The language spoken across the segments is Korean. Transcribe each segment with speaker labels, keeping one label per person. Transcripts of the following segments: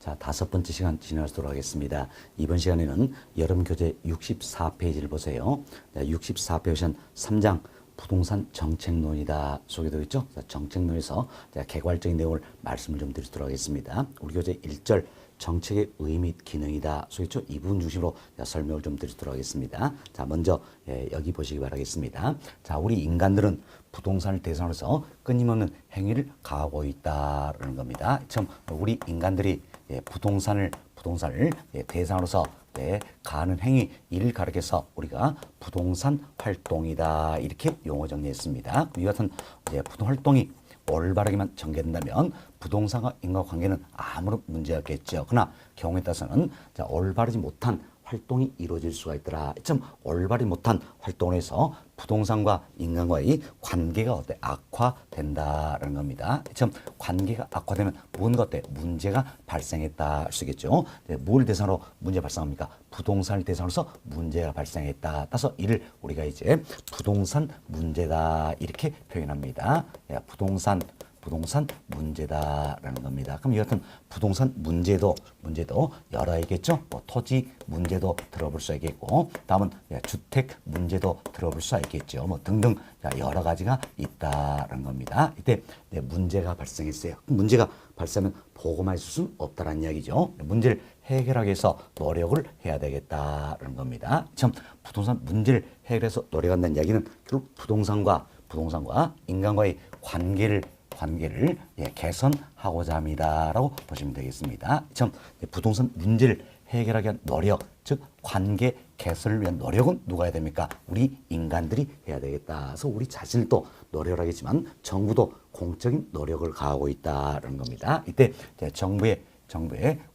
Speaker 1: 자, 다섯 번째 시간 진행하도록 하겠습니다. 이번 시간에는 여름 교재 64페이지를 보세요. 64페이지 3장 부동산 정책론이다 소개되어 있죠. 정책론에서 개괄적인 내용을 말씀을 좀 드리도록 하겠습니다. 우리 교재 1절 정책의 의미 및 기능이다 소개했죠. 이 부분 중심으로 설명을 좀 드리도록 하겠습니다. 자, 먼저 여기 보시기 바라겠습니다. 자, 우리 인간들은 부동산을 대상으로 해서 끊임없는 행위를 가하고 있다라는 겁니다. 처음 우리 인간들이 부동산을 대상으로서 가하는 행위 이를 가리켜서 우리가 부동산 활동이다 이렇게 용어 정리했습니다. 이 같은 부동 활동이 올바르게만 전개된다면 부동산과 인과관계는 아무런 문제가 없겠죠. 그러나 경우에 따라서는 올바르지 못한 활동이 이루어질 수가 있더라. 좀 올바르지 못한 활동을 해서 부동산과 인간과의 관계가 악화된다라는 겁니다. 좀 관계가 악화되면 뭔가 문제가 발생했다 할 수 있겠죠. 뭘 대상으로 문제 발생합니까? 부동산을 대상으로서 문제가 발생했다. 따라서 이를 우리가 이제 부동산 문제다 이렇게 표현합니다. 부동산 문제다라는 겁니다. 그럼 이 같은 부동산 문제도 여러 있겠죠. 토지 문제도 들어볼 수 있겠고, 다음은 주택 문제도 들어볼 수 있겠죠. 등등 여러 가지가 있다라는 겁니다. 이때 문제가 발생했어요. 문제가 발생하면 보고만 있을 수는 없다라는 이야기죠. 문제를 해결하기 위해서 노력을 해야 되겠다라는 겁니다. 참 부동산 문제를 해결해서 노력한다는 이야기는 결국 부동산과 인간과의 관계를 개선하고자 합니다라고 보시면 되겠습니다. 참 부동산 문제를 해결하기 위한 노력, 즉 관계 개선을 위한 노력은 누가 해야 됩니까? 우리 인간들이 해야 되겠다. 그래서 우리 자신도 노력을 하겠지만 정부도 공적인 노력을 가하고 있다는 겁니다. 이때 정부의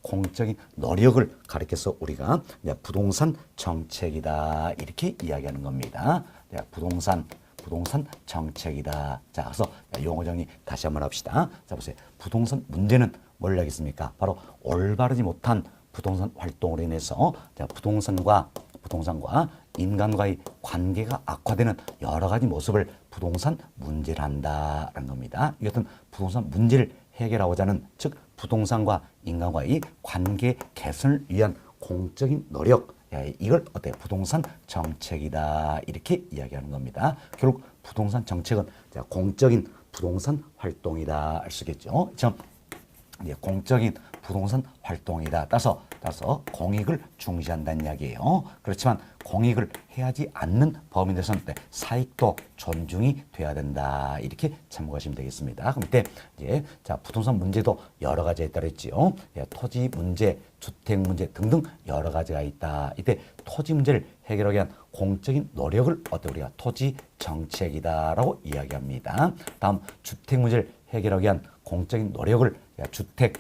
Speaker 1: 공적인 노력을 가리켜서 우리가 부동산 정책이다 이렇게 이야기하는 겁니다. 부동산 정책이다. 자, 그래서 용어 정리 다시 한번 합시다. 자, 보세요. 부동산 문제는 뭘 하겠습니까? 바로 올바르지 못한 부동산 활동으로 인해서 부동산과 인간과의 관계가 악화되는 여러 가지 모습을 부동산 문제란다라는 겁니다. 이 같은 부동산 문제를 해결하고자 하는, 즉 부동산과 인간과의 관계 개선을 위한 공적인 노력, 이걸 부동산 정책이다 이렇게 이야기하는 겁니다. 결국 부동산 정책은 공적인 부동산 활동이다 할 수 있겠죠. 공적인 부동산 활동이다. 따라서 공익을 중시한다는 이야기예요. 그렇지만 공익을 해야지 않는 범위에서는 사익도 존중이 돼야 된다 이렇게 참고하시면 되겠습니다. 그럼 이때 부동산 문제도 여러 가지가 있다고 했지요. 토지 문제, 주택 문제 등등 여러 가지가 있다. 이때 토지 문제를 해결하기 위한 공적인 노력을 우리가 토지 정책이다라고 이야기합니다. 다음 주택 문제를 해결하기 위한 공적인 노력을 주택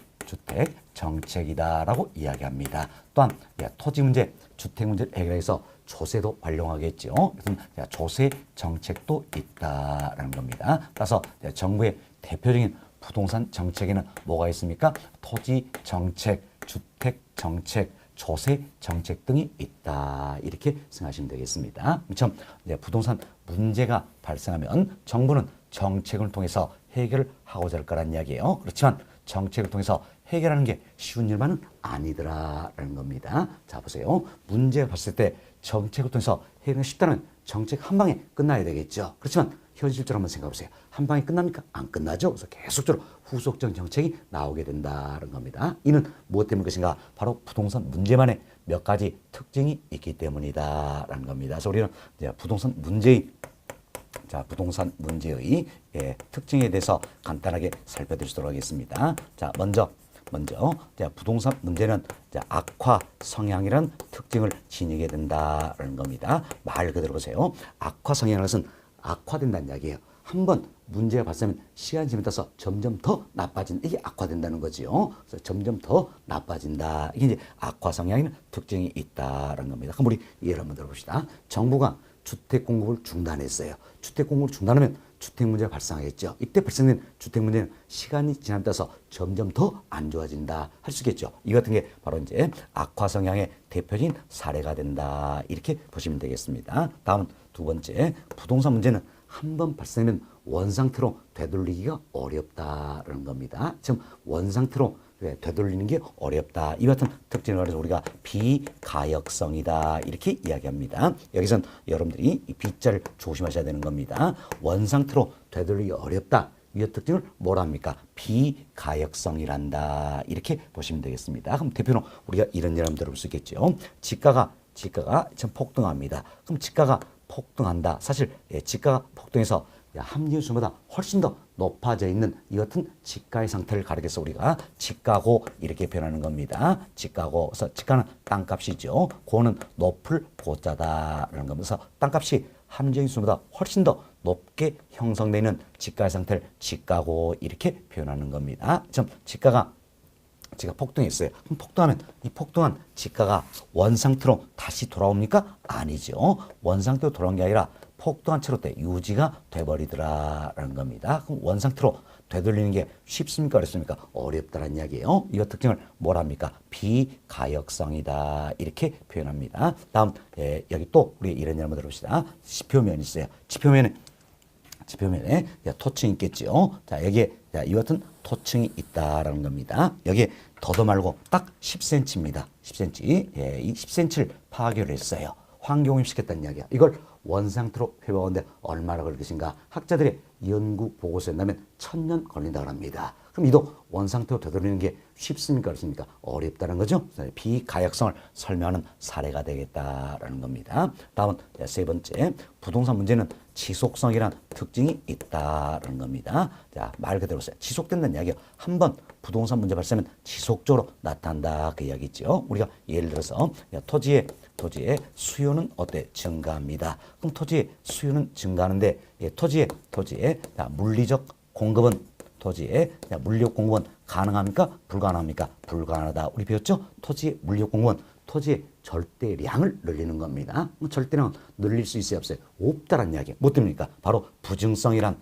Speaker 1: 정책이다라고 이야기합니다. 또한 토지 문제, 주택 문제를 해결해서 조세도 활용하겠죠. 그래서 조세 정책도 있다라는 겁니다. 따라서 정부의 대표적인 부동산 정책에는 뭐가 있습니까? 토지 정책, 주택 정책, 조세 정책 등이 있다 이렇게 생각하시면 되겠습니다. 참 부동산 문제가 발생하면 정부는 정책을 통해서 해결을 하고자 할 거란 이야기예요. 그렇지만 정책을 통해서 해결하는 게 쉬운 일만은 아니더라라는 겁니다. 자, 보세요. 문제가 발생할 때 정책을 통해서 해결하기 쉽다면 정책 한 방에 끝나야 되겠죠. 그렇지만 현실적으로 한번 생각해 보세요. 한 방에 끝납니까? 안 끝나죠. 그래서 계속적으로 후속적 정책이 나오게 된다는 겁니다. 이는 무엇 때문일 것인가? 바로 부동산 문제만의 몇 가지 특징이 있기 때문이다라는 겁니다. 그래서 우리는 부동산 문제의 특징에 대해서 간단하게 살펴드리도록 하겠습니다. 자, 먼저 부동산 문제는 악화 성향이라는 특징을 지니게 된다는 겁니다. 말 그대로 보세요. 악화 성향이라는 것은 악화된다는 이야기예요. 한번 문제가 발생하면 시간이 지나서 점점 더 나빠진다. 이게 악화된다는 거지요. 그래서 점점 더 나빠진다. 이게 이제 악화 성향의 특징이 있다는 겁니다. 그럼 우리 예를 한번 들어봅시다. 정부가 주택 공급을 중단했어요. 주택 공급을 중단하면 주택 문제가 발생하겠죠. 이때 발생된 주택 문제는 시간이 지남에 따라서 점점 더 안 좋아진다 할 수 있겠죠. 이 같은 게 바로 이제 악화 성향의 대표적인 사례가 된다 이렇게 보시면 되겠습니다. 다음 두 번째, 부동산 문제는 한 번 발생하면 원상태로 되돌리기가 어렵다는 겁니다. 지금 원상태로 되돌리는 게 어렵다. 이 같은 특징을 가지고 우리가 비가역성이다. 이렇게 이야기합니다. 여기선 여러분들이 이 B자를 조심하셔야 되는 겁니다. 원상태로 되돌리기 어렵다. 이 특징을 뭐라 합니까? 비가역성이란다. 이렇게 보시면 되겠습니다. 그럼 대표로 우리가 이런 예를 한번 들어볼 수 있겠죠. 지가가 참 폭등합니다. 그럼 지가가 폭등한다. 사실 지가가 폭등해서 함유수보다 훨씬 더 높아져 있는 이 같은 지가의 상태를 가리켜서 우리가 지가고 이렇게 표현하는 겁니다. 지가고. 그래서 지가는 땅값이죠. 고는 높을 고자다라는 거면서 땅값이 함유수보다 훨씬 더 높게 형성되는 지가의 상태를 지가고 이렇게 표현하는 겁니다. 지가가 폭등했어요. 그럼 폭등하면 이 폭등한 지가가 원상태로 다시 돌아옵니까? 아니죠. 원상태로 돌아온 게 아니라 폭등한 채로 유지가 돼버리더라라는 겁니다. 그럼 원상태로 되돌리는 게 쉽습니까? 어렵습니까? 어렵다는 이야기예요. 이 특징을 뭐라 합니까? 비가역성이다. 이렇게 표현합니다. 다음 여기 또 우리 이런 예를 한번 들어봅시다. 지표면이 있어요. 지표면에 토층이 있겠죠. 자, 여기에 이 같은 토층이 있다라는 겁니다. 여기에 더도 말고 딱 10cm입니다. 10cm. 이 10cm를 파괴를 했어요. 환경오염시켰다는 이야기야. 이걸 원상태로 회복하는데 얼마나 걸릴 것인가? 학자들의 연구 보고서에 나면 1000년 걸린다고 합니다. 그럼 이도 원상태로 되돌리는 게 쉽습니까? 어렵습니까? 어렵다는 거죠. 비가역성을 설명하는 사례가 되겠다라는 겁니다. 다음은 세 번째, 부동산 문제는 지속성이란 특징이 있다라는 겁니다. 자, 말 그대로 지속된다는 이야기요. 한번 부동산 문제 발생하면 지속적으로 나타난다 그 이야기죠. 우리가 예를 들어서 토지의 수요는 어때? 증가합니다. 그럼 토지의 수요는 증가하는데 토지의 물리적 공급은 물리적 공급은 가능합니까? 불가능합니까? 불가능하다. 우리 배웠죠? 토지의 물리적 공급은 토지의 절대량을 늘리는 겁니다. 절대량은 늘릴 수 있어요? 없어요? 없다라는 이야기. 뭐 때문입니까? 바로 부증성이란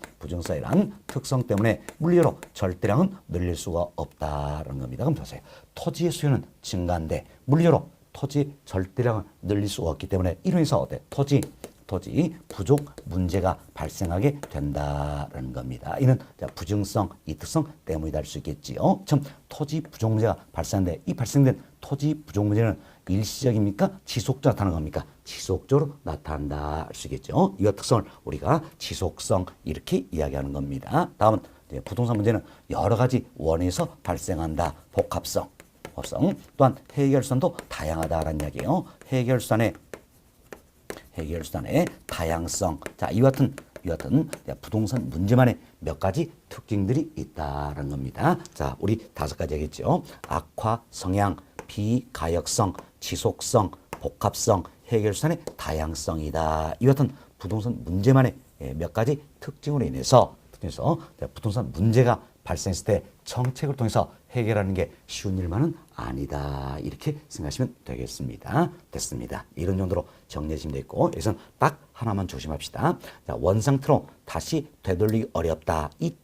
Speaker 1: 특성 때문에 물리로 절대량은 늘릴 수가 없다라는 겁니다. 그럼 보세요. 토지의 수요는 증가인데 물리로 토지 절대량을 늘릴 수가 없기 때문에 이로 인해서 어때? 토지 부족 문제가 발생하게 된다라는 겁니다. 이는 부증성, 이특성 때문이다 할 수 있겠지요. 참 토지 부족 문제가 발생하는데 이 발생된 토지 부족 문제는 일시적입니까? 지속적으로 나타나는 겁니까? 지속적으로 나타난다 할 수 있겠죠. 이 특성을 우리가 지속성 이렇게 이야기하는 겁니다. 다음은 부동산 문제는 여러 가지 원인에서 발생한다. 복합성. 또한 해결선도 다양하다라는 이야기예요. 해결선의 다양성. 자, 이와 같은 부동산 문제만의 몇 가지 특징들이 있다라는 겁니다. 자, 우리 5가지 얘기했죠. 악화 성향, 비가역성, 지속성, 복합성, 해결선의 다양성이다. 이와 같은 부동산 문제만의 몇 가지 특징으로 인해서 부동산 문제가 발생했을 때 정책을 통해서 해결하는 게 쉬운 일만은 아니다. 이렇게 생각하시면 되겠습니다. 됐습니다. 이런 정도로 정리하시면 되겠고 여기서는 딱 하나만 조심합시다. 자, 원상태로 다시 되돌리기 어렵다. 이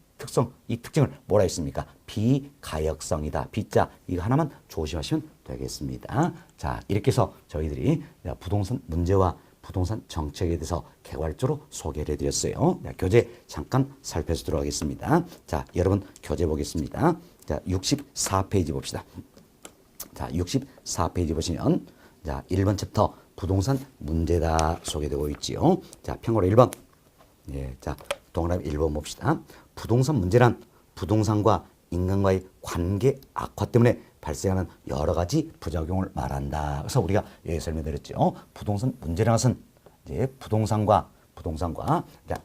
Speaker 1: 특징을 뭐라 했습니까? 비가역성이다. B자 이거 하나만 조심하시면 되겠습니다. 자, 이렇게 해서 저희들이 부동산 문제와 부동산 정책에 대해서 개괄적으로 소개를 해드렸어요. 교재 잠깐 살펴보도록 하겠습니다. 자, 여러분 교재 보겠습니다. 자, 64페이지 봅시다. 자, 64페이지 보시면 자, 1번 챕터 부동산 문제다 소개되고 있지요. 자, 평으로 1번. 자, 동그라미 1번 봅시다. 부동산 문제란 부동산과 인간과의 관계 악화 때문에 발생하는 여러 가지 부작용을 말한다. 그래서 우리가 여기 설명드렸죠. 부동산 문제라는 것은 이제 부동산과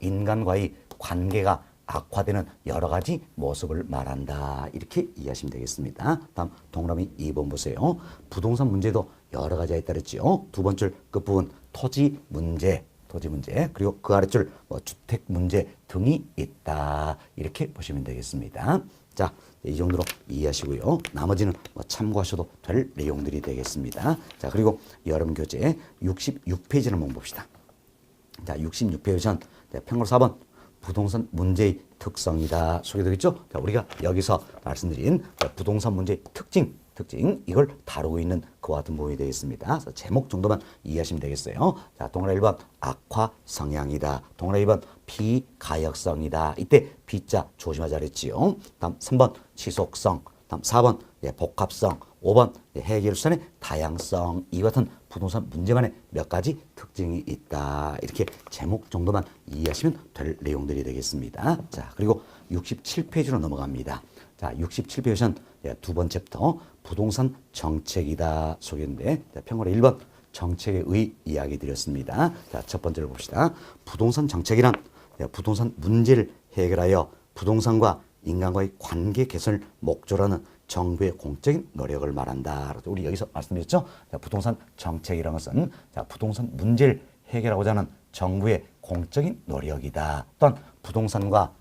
Speaker 1: 인간과의 관계가 악화되는 여러 가지 모습을 말한다. 이렇게 이해하시면 되겠습니다. 다음 동그라미 2번 보세요. 부동산 문제도 여러 가지가 있다 그랬죠. 두 번째 끝부분 토지 문제 그리고 그 아래줄 주택 문제 등이 있다. 이렇게 보시면 되겠습니다. 자, 이 정도로 이해하시고요. 나머지는 참고하셔도 될 내용들이 되겠습니다. 자, 그리고 여러분 교재 66페이지를 한번 봅시다. 자, 66페이지는 평으로 4번 부동산 문제의 특성이다 소개되겠죠. 자, 우리가 여기서 말씀드린 부동산 문제의 특징 이걸 다루고 있는 그와 같은 부분이 되겠습니다. 그래서 제목 정도만 이해하시면 되겠어요. 자, 동그라미 1번 악화 성향이다. 동그라미 2번 비가역성이다. 이때 B자 조심하자 그랬지요. 다음 3번 지속성. 다음 4번 복합성, 5번 해결수단의 다양성. 이 같은 부동산 문제만의 몇 가지 특징이 있다. 이렇게 제목 정도만 이해하시면 될 내용들이 되겠습니다. 자, 그리고 67페이지로 넘어갑니다. 자, 67페이지는 두 번째 챕터 부동산 정책이다 소개인데, 평가로 1번 정책의 의 이야기 드렸습니다. 자, 첫 번째로 봅시다. 부동산 정책이란 부동산 문제를 해결하여 부동산과 인간과의 관계 개선을 목적으로 하는 정부의 공적인 노력을 말한다. 우리 여기서 말씀드렸죠. 자, 부동산 정책이라는 것은 자, 부동산 문제를 해결하고자 하는 정부의 공적인 노력이다. 또한 부동산과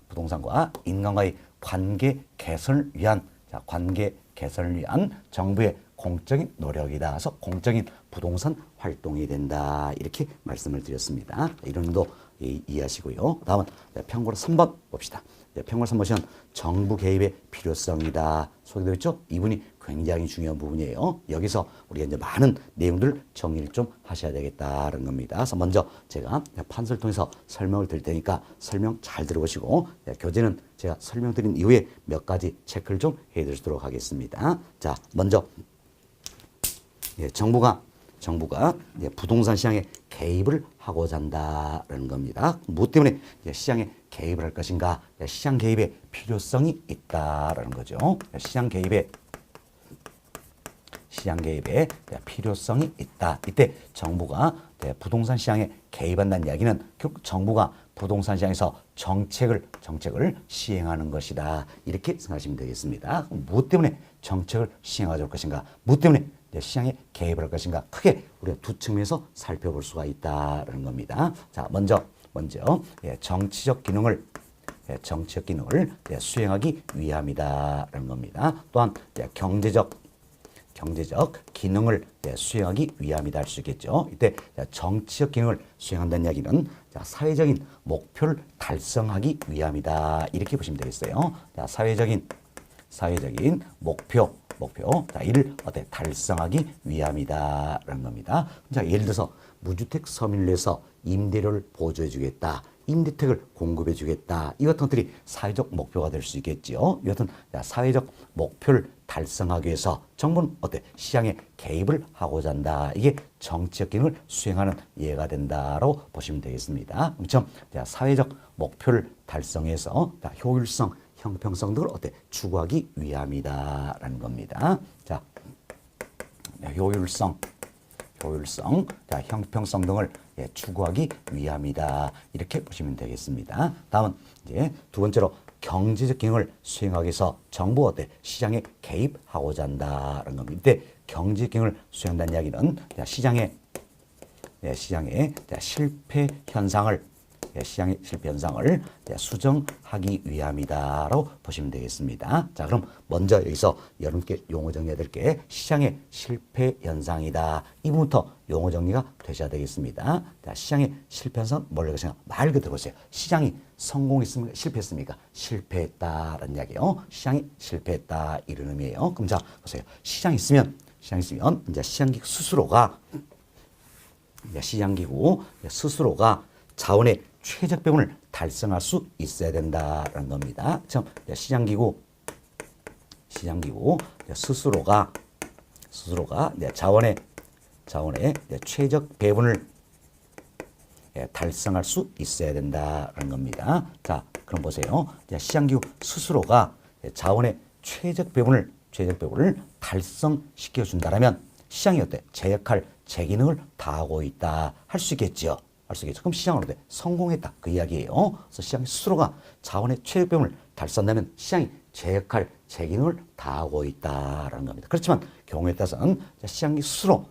Speaker 1: 인간과의 관계 개선을 위한 관계 개선을 위한 정부의 공적인 노력이다. 그래서 공적인 부동산 활동이 된다. 이렇게 말씀을 드렸습니다. 이런 점도 이해하시고요. 다음은 평고로 3번 봅시다. 평고로 3번 보시면 정부 개입의 필요성이다. 소개되어 있죠? 이 부분이 굉장히 중요한 부분이에요. 여기서 우리가 이제 많은 내용들을 정리를 좀 하셔야 되겠다는 겁니다. 그래서 먼저 제가 판서를 통해서 설명을 드릴 테니까 설명 잘 들어보시고 교재는 제가 설명드린 이후에 몇 가지 체크를 좀 해드리도록 하겠습니다. 자, 먼저 정부가 부동산 시장에 개입을 하고자 한다는 겁니다. 무엇 때문에 시장에 개입을 할 것인가? 시장 개입의 필요성이 있다라는 거죠. 시장 개입의 필요성이 있다. 이때 정부가 부동산 시장에 개입한다는 이야기는 결국 정부가 부동산 시장에서 정책을 시행하는 것이다. 이렇게 생각하시면 되겠습니다. 무엇 때문에 정책을 시행하도록 할 것인가? 무엇 때문에 시장에 개입을 할 것인가? 크게 우리가 두 측면에서 살펴볼 수가 있다는 겁니다. 자, 먼저 정치적 기능을 수행하기 위함이다라는 겁니다. 또한 경제적 기능을 수행하기 위함이다 할 수 있겠죠. 이때 정치적 기능을 수행한다는 이야기는 사회적인 목표를 달성하기 위함이다. 이렇게 보시면 되겠어요. 자, 사회적인 목표, 이를 달성하기 위함이다라는 겁니다. 자, 예를 들어서 무주택 서민을 위해서 임대료를 보조해 주겠다. 임대택을 공급해 주겠다. 이 같은 것들이 사회적 목표가 될 수 있겠지요. 이 같은 사회적 목표를 달성하기 위해서 정부는 시장에 개입을 하고자 한다. 이게 정치적 기능을 수행하는 예가 된다라고 보시면 되겠습니다. 그렇죠? 사회적 목표를 달성해서 효율성, 형평성 등을 추구하기 위함이다라는 겁니다. 자, 효율성, 형평성 등을 추구하기 위함이다. 이렇게 보시면 되겠습니다. 다음은 이제 두 번째로 경제적 기능을 수행하기 위해서 정부 시장에 개입하고자 한다는 겁니다. 이때 경제적 기능을 수행한다는 이야기는 시장의 실패 현상을 수정하기 위함이다라고 보시면 되겠습니다. 자, 그럼 먼저 여기서 여러분께 용어 정리해 드릴게. 시장의 실패 현상이다. 이 부분부터 용어 정리가 되셔야 되겠습니다. 자, 시장의 실패 현상 뭘 것인가? 말 그대로 보세요. 시장이 성공했습니까? 실패했습니까? 실패했다라는 이야기예요. 시장이 실패했다 이런 의미예요. 그럼 자, 보세요. 시장이 있으면 이제 시장기구 스스로가 자원의 최적 배분을 달성할 수 있어야 된다는 겁니다. 시장기구 스스로가 자원의 최적 배분을 달성할 수 있어야 된다는 겁니다. 자, 그럼 보세요. 시장기구 스스로가 자원의 최적 배분을 달성시켜 준다라면 시장이 제 역할, 제 기능을 다하고 있다 할 수 있겠죠. 그럼 시장은 성공했다 그 이야기예요. 그래서 시장 스스로가 자원의 최적 배분을 달성한다면 시장이 제 역할, 제 기능을 다하고 있다라는 겁니다. 그렇지만 경우에 따라서는 시장이 스스로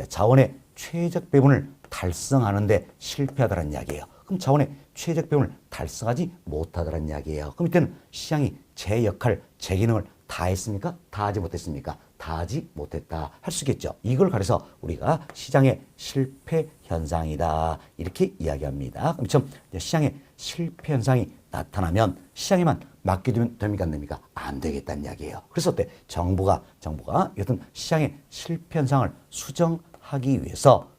Speaker 1: 자원의 최적 배분을 달성하는데 실패하다라는 이야기예요. 그럼 자원의 최적 배분을 달성하지 못하다라는 이야기예요. 그럼 이때는 시장이 제 역할, 제 기능을 다 했습니까? 다 하지 못했습니까? 다 하지 못했다 할 수 있겠죠. 이걸 가려서 우리가 시장의 실패 현상이다 이렇게 이야기합니다. 그럼 시장의 실패 현상이 나타나면 시장에만 맡겨두면 됩니까? 안 됩니까? 안 되겠다는 이야기예요. 그래서 정부가 여튼 시장의 실패 현상을 수정하기 위해서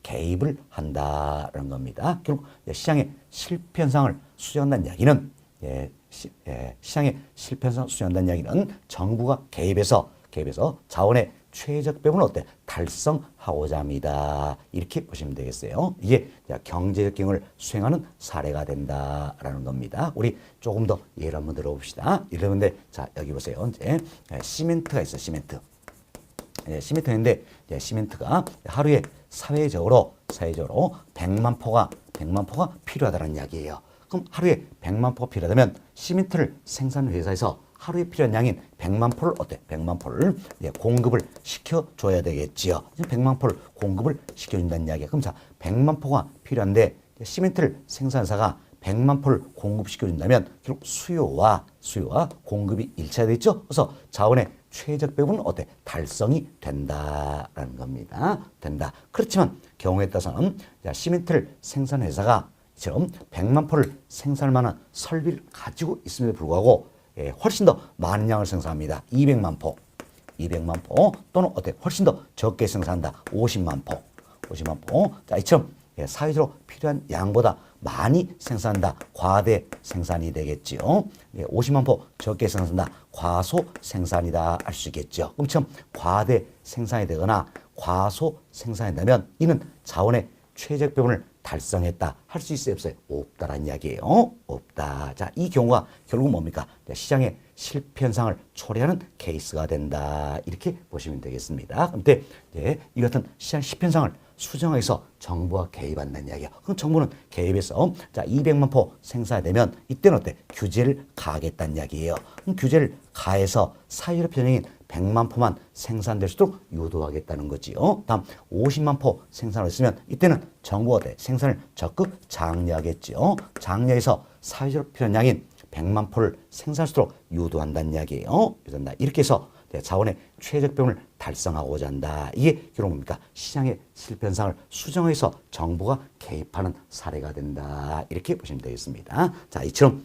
Speaker 1: 개입을 한다는 겁니다. 결국 시장의 실패 현상을 수정한다는 이야기는 시장의 실패성을 수정한다는 이야기는 정부가 개입해서 자원의 최적 배분을 어때? 달성하고자 합니다. 이렇게 보시면 되겠어요. 이게 경제적 기능을 수행하는 사례가 된다라는 겁니다. 우리 조금 더 예를 한번 들어봅시다. 여러분들 자 여기 보세요. 이제 시멘트가 있어. 시멘트. 시멘트인데 시멘트가 하루에 사회적으로 100만 포가 필요하다는 이야기예요. 그럼 하루에 100만 포가 필요하다면 시멘트를 생산하는 회사에서 하루에 필요한 양인 100만 포를 100만 포를 공급을 시켜줘야 되겠지요. 100만 포를 공급을 시켜준다는 이야기야. 그럼 자, 100만 포가 필요한데 시멘트를 생산사가 100만 포를 공급시켜준다면 결국 수요와 공급이 일치되겠죠. 그래서 자원의 최적 배분은 달성이 된다라는 겁니다. 된다. 그렇지만 경우에 따라서는 시멘트를 생산 회사가 이처럼 100만 포를 생산할 만한 설비를 가지고 있음에도 불구하고 훨씬 더 많은 양을 생산합니다. 200만 포 또는 훨씬 더 적게 생산한다. 50만 포. 자, 이처럼 사회적으로 필요한 양보다 많이 생산한다. 과대 생산이 되겠지요. 50만 포 적게 생산한다. 과소 생산이다 할 수 있겠죠. 그럼 처럼 과대 생산이 되거나 과소 생산이 된다면 이는 자원의 최적 배분을 달성했다 할 수 있어요, 없어요? 없다라는 이야기예요. 없다. 자, 이 경우가 결국 뭡니까? 시장의 실패 현상을 초래하는 케이스가 된다. 이렇게 보시면 되겠습니다. 그런데 이 같은 시장 실패 현상을 수정하기 위해서 정부가 개입한다는 이야기야. 그럼 정부는 개입해서 자 200만 포 생산되면 이때는 규제를 가하겠다는 이야기예요. 그럼 규제를 가해서 사회적 편향인 100만 포만 생산될 수 있도록 유도하겠다는 거지요. 다음 50만 포 생산을 했으면 이때는 정부가 생산을 적극 장려하겠지요. 장려해서 사회적 편향인 100만 포를 생산할 수 있도록 유도한다는 이야기예요. 이렇게 해서 자원의 최적 배분을 달성하고자 한다. 이게 결국 뭡니까? 시장의 실패 현상을 수정해서 정부가 개입하는 사례가 된다. 이렇게 보시면 되겠습니다. 자, 이처럼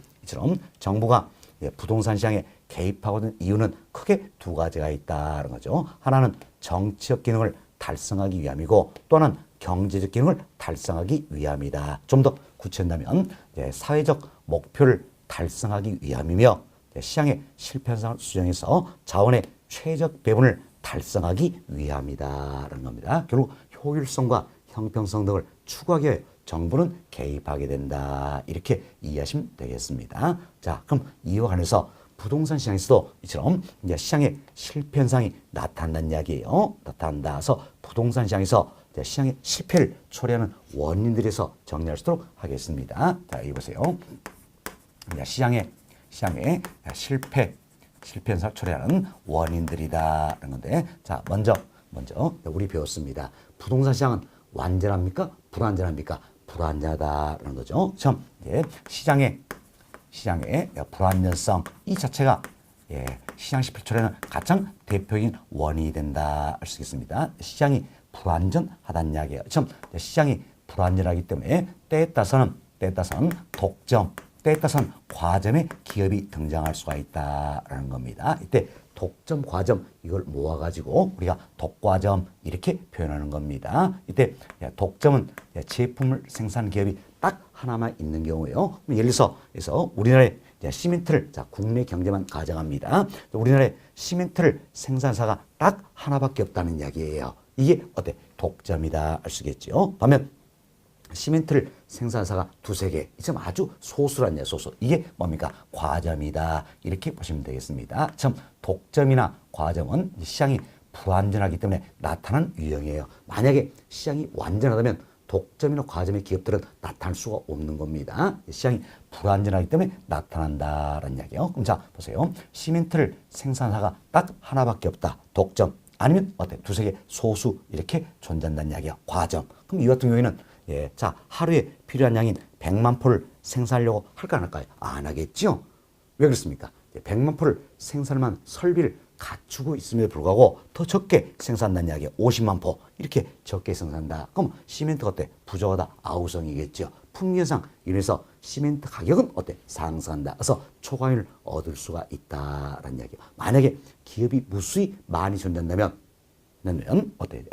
Speaker 1: 정부가 부동산 시장에 개입하고 있는 이유는 크게 두 가지가 있다는 거죠. 하나는 정치적 기능을 달성하기 위함이고 또 하나는 경제적 기능을 달성하기 위함이다. 좀 더 구체한다면 사회적 목표를 달성하기 위함이며 시장의 실패 현상을 수정해서 자원의 최적 배분을 달성하기 위함이다라는 겁니다. 결국 효율성과 형평성 등을 추구하기 위해 정부는 개입하게 된다. 이렇게 이해하시면 되겠습니다. 자, 그럼 이와 관해서 부동산 시장에서도 이처럼 이제 시장의 실패 현상이 나타난다는 이야기예요. 나타난다서 부동산 시장에서 시장의 실패를 초래하는 원인들에서 정리할 수 있도록 하겠습니다. 자, 여기 보세요. 시장의 실패 현상을 초래하는 원인들이다라는 건데, 자, 먼저 우리 배웠습니다. 부동산 시장은 완전합니까? 불완전합니까? 불완전하다라는 거죠. 처음 시장의 불완전성 이 자체가 시장 실패 초래하는 가장 대표적인 원인이 된다 할 수 있겠습니다. 시장이 불완전하다는 이야기예요. 처음 시장이 불완전하기 때문에 때에 따라서는 독점, 때에 따라서는 과점의 기업이 등장할 수가 있다라는 겁니다. 이때 독점, 과점 이걸 모아가지고 우리가 독과점 이렇게 표현하는 겁니다. 이때 독점은 제품을 생산하는 기업이 딱 하나만 있는 경우예요. 예를 들어서 우리나라의 시멘트를 국내 경제만 가정합니다. 우리나라의 시멘트를 생산사가 딱 하나밖에 없다는 이야기예요. 이게 독점이다 할 수 있겠죠. 반면 시멘트를 생산사가 두세 개, 좀 아주 소수란 얘기예요. 소수. 이게 뭡니까? 과점이다. 이렇게 보시면 되겠습니다. 참 독점이나 과점은 시장이 불완전하기 때문에 나타나는 유형이에요. 만약에 시장이 완전하다면 독점이나 과점의 기업들은 나타날 수가 없는 겁니다. 시장이 불완전하기 때문에 나타난다라는 이야기예요. 그럼 자, 보세요. 시멘트를 생산사가 딱 하나밖에 없다. 독점. 아니면 두세 개 소수 이렇게 존재한다는 이야기예요. 과점. 그럼 이 같은 경우에는 자, 하루에 필요한 양인 100만 포를 생산하려고 할까 안 할까요? 안 하겠죠? 왜 그렇습니까? 100만 포를 생산할 설비를 갖추고 있음에도 불구하고 더 적게 생산한다는 이야기예요. 50만 포 이렇게 적게 생산한다. 그럼 시멘트가 부족하다. 아우성이겠죠. 풍기현상 이래서 시멘트 가격은 상승한다. 그래서 초과율을 얻을 수가 있다라는 이야기예요. 만약에 기업이 무수히 많이 존재한다면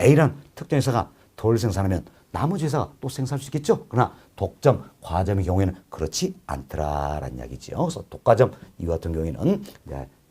Speaker 1: A라는 특정 회사가 돌 생산하면 나머지 회사가 또 생산할 수 있겠죠. 그러나 독점, 과점의 경우에는 그렇지 않더라라는 이야기죠. 그래서 독과점 이와 같은 경우에는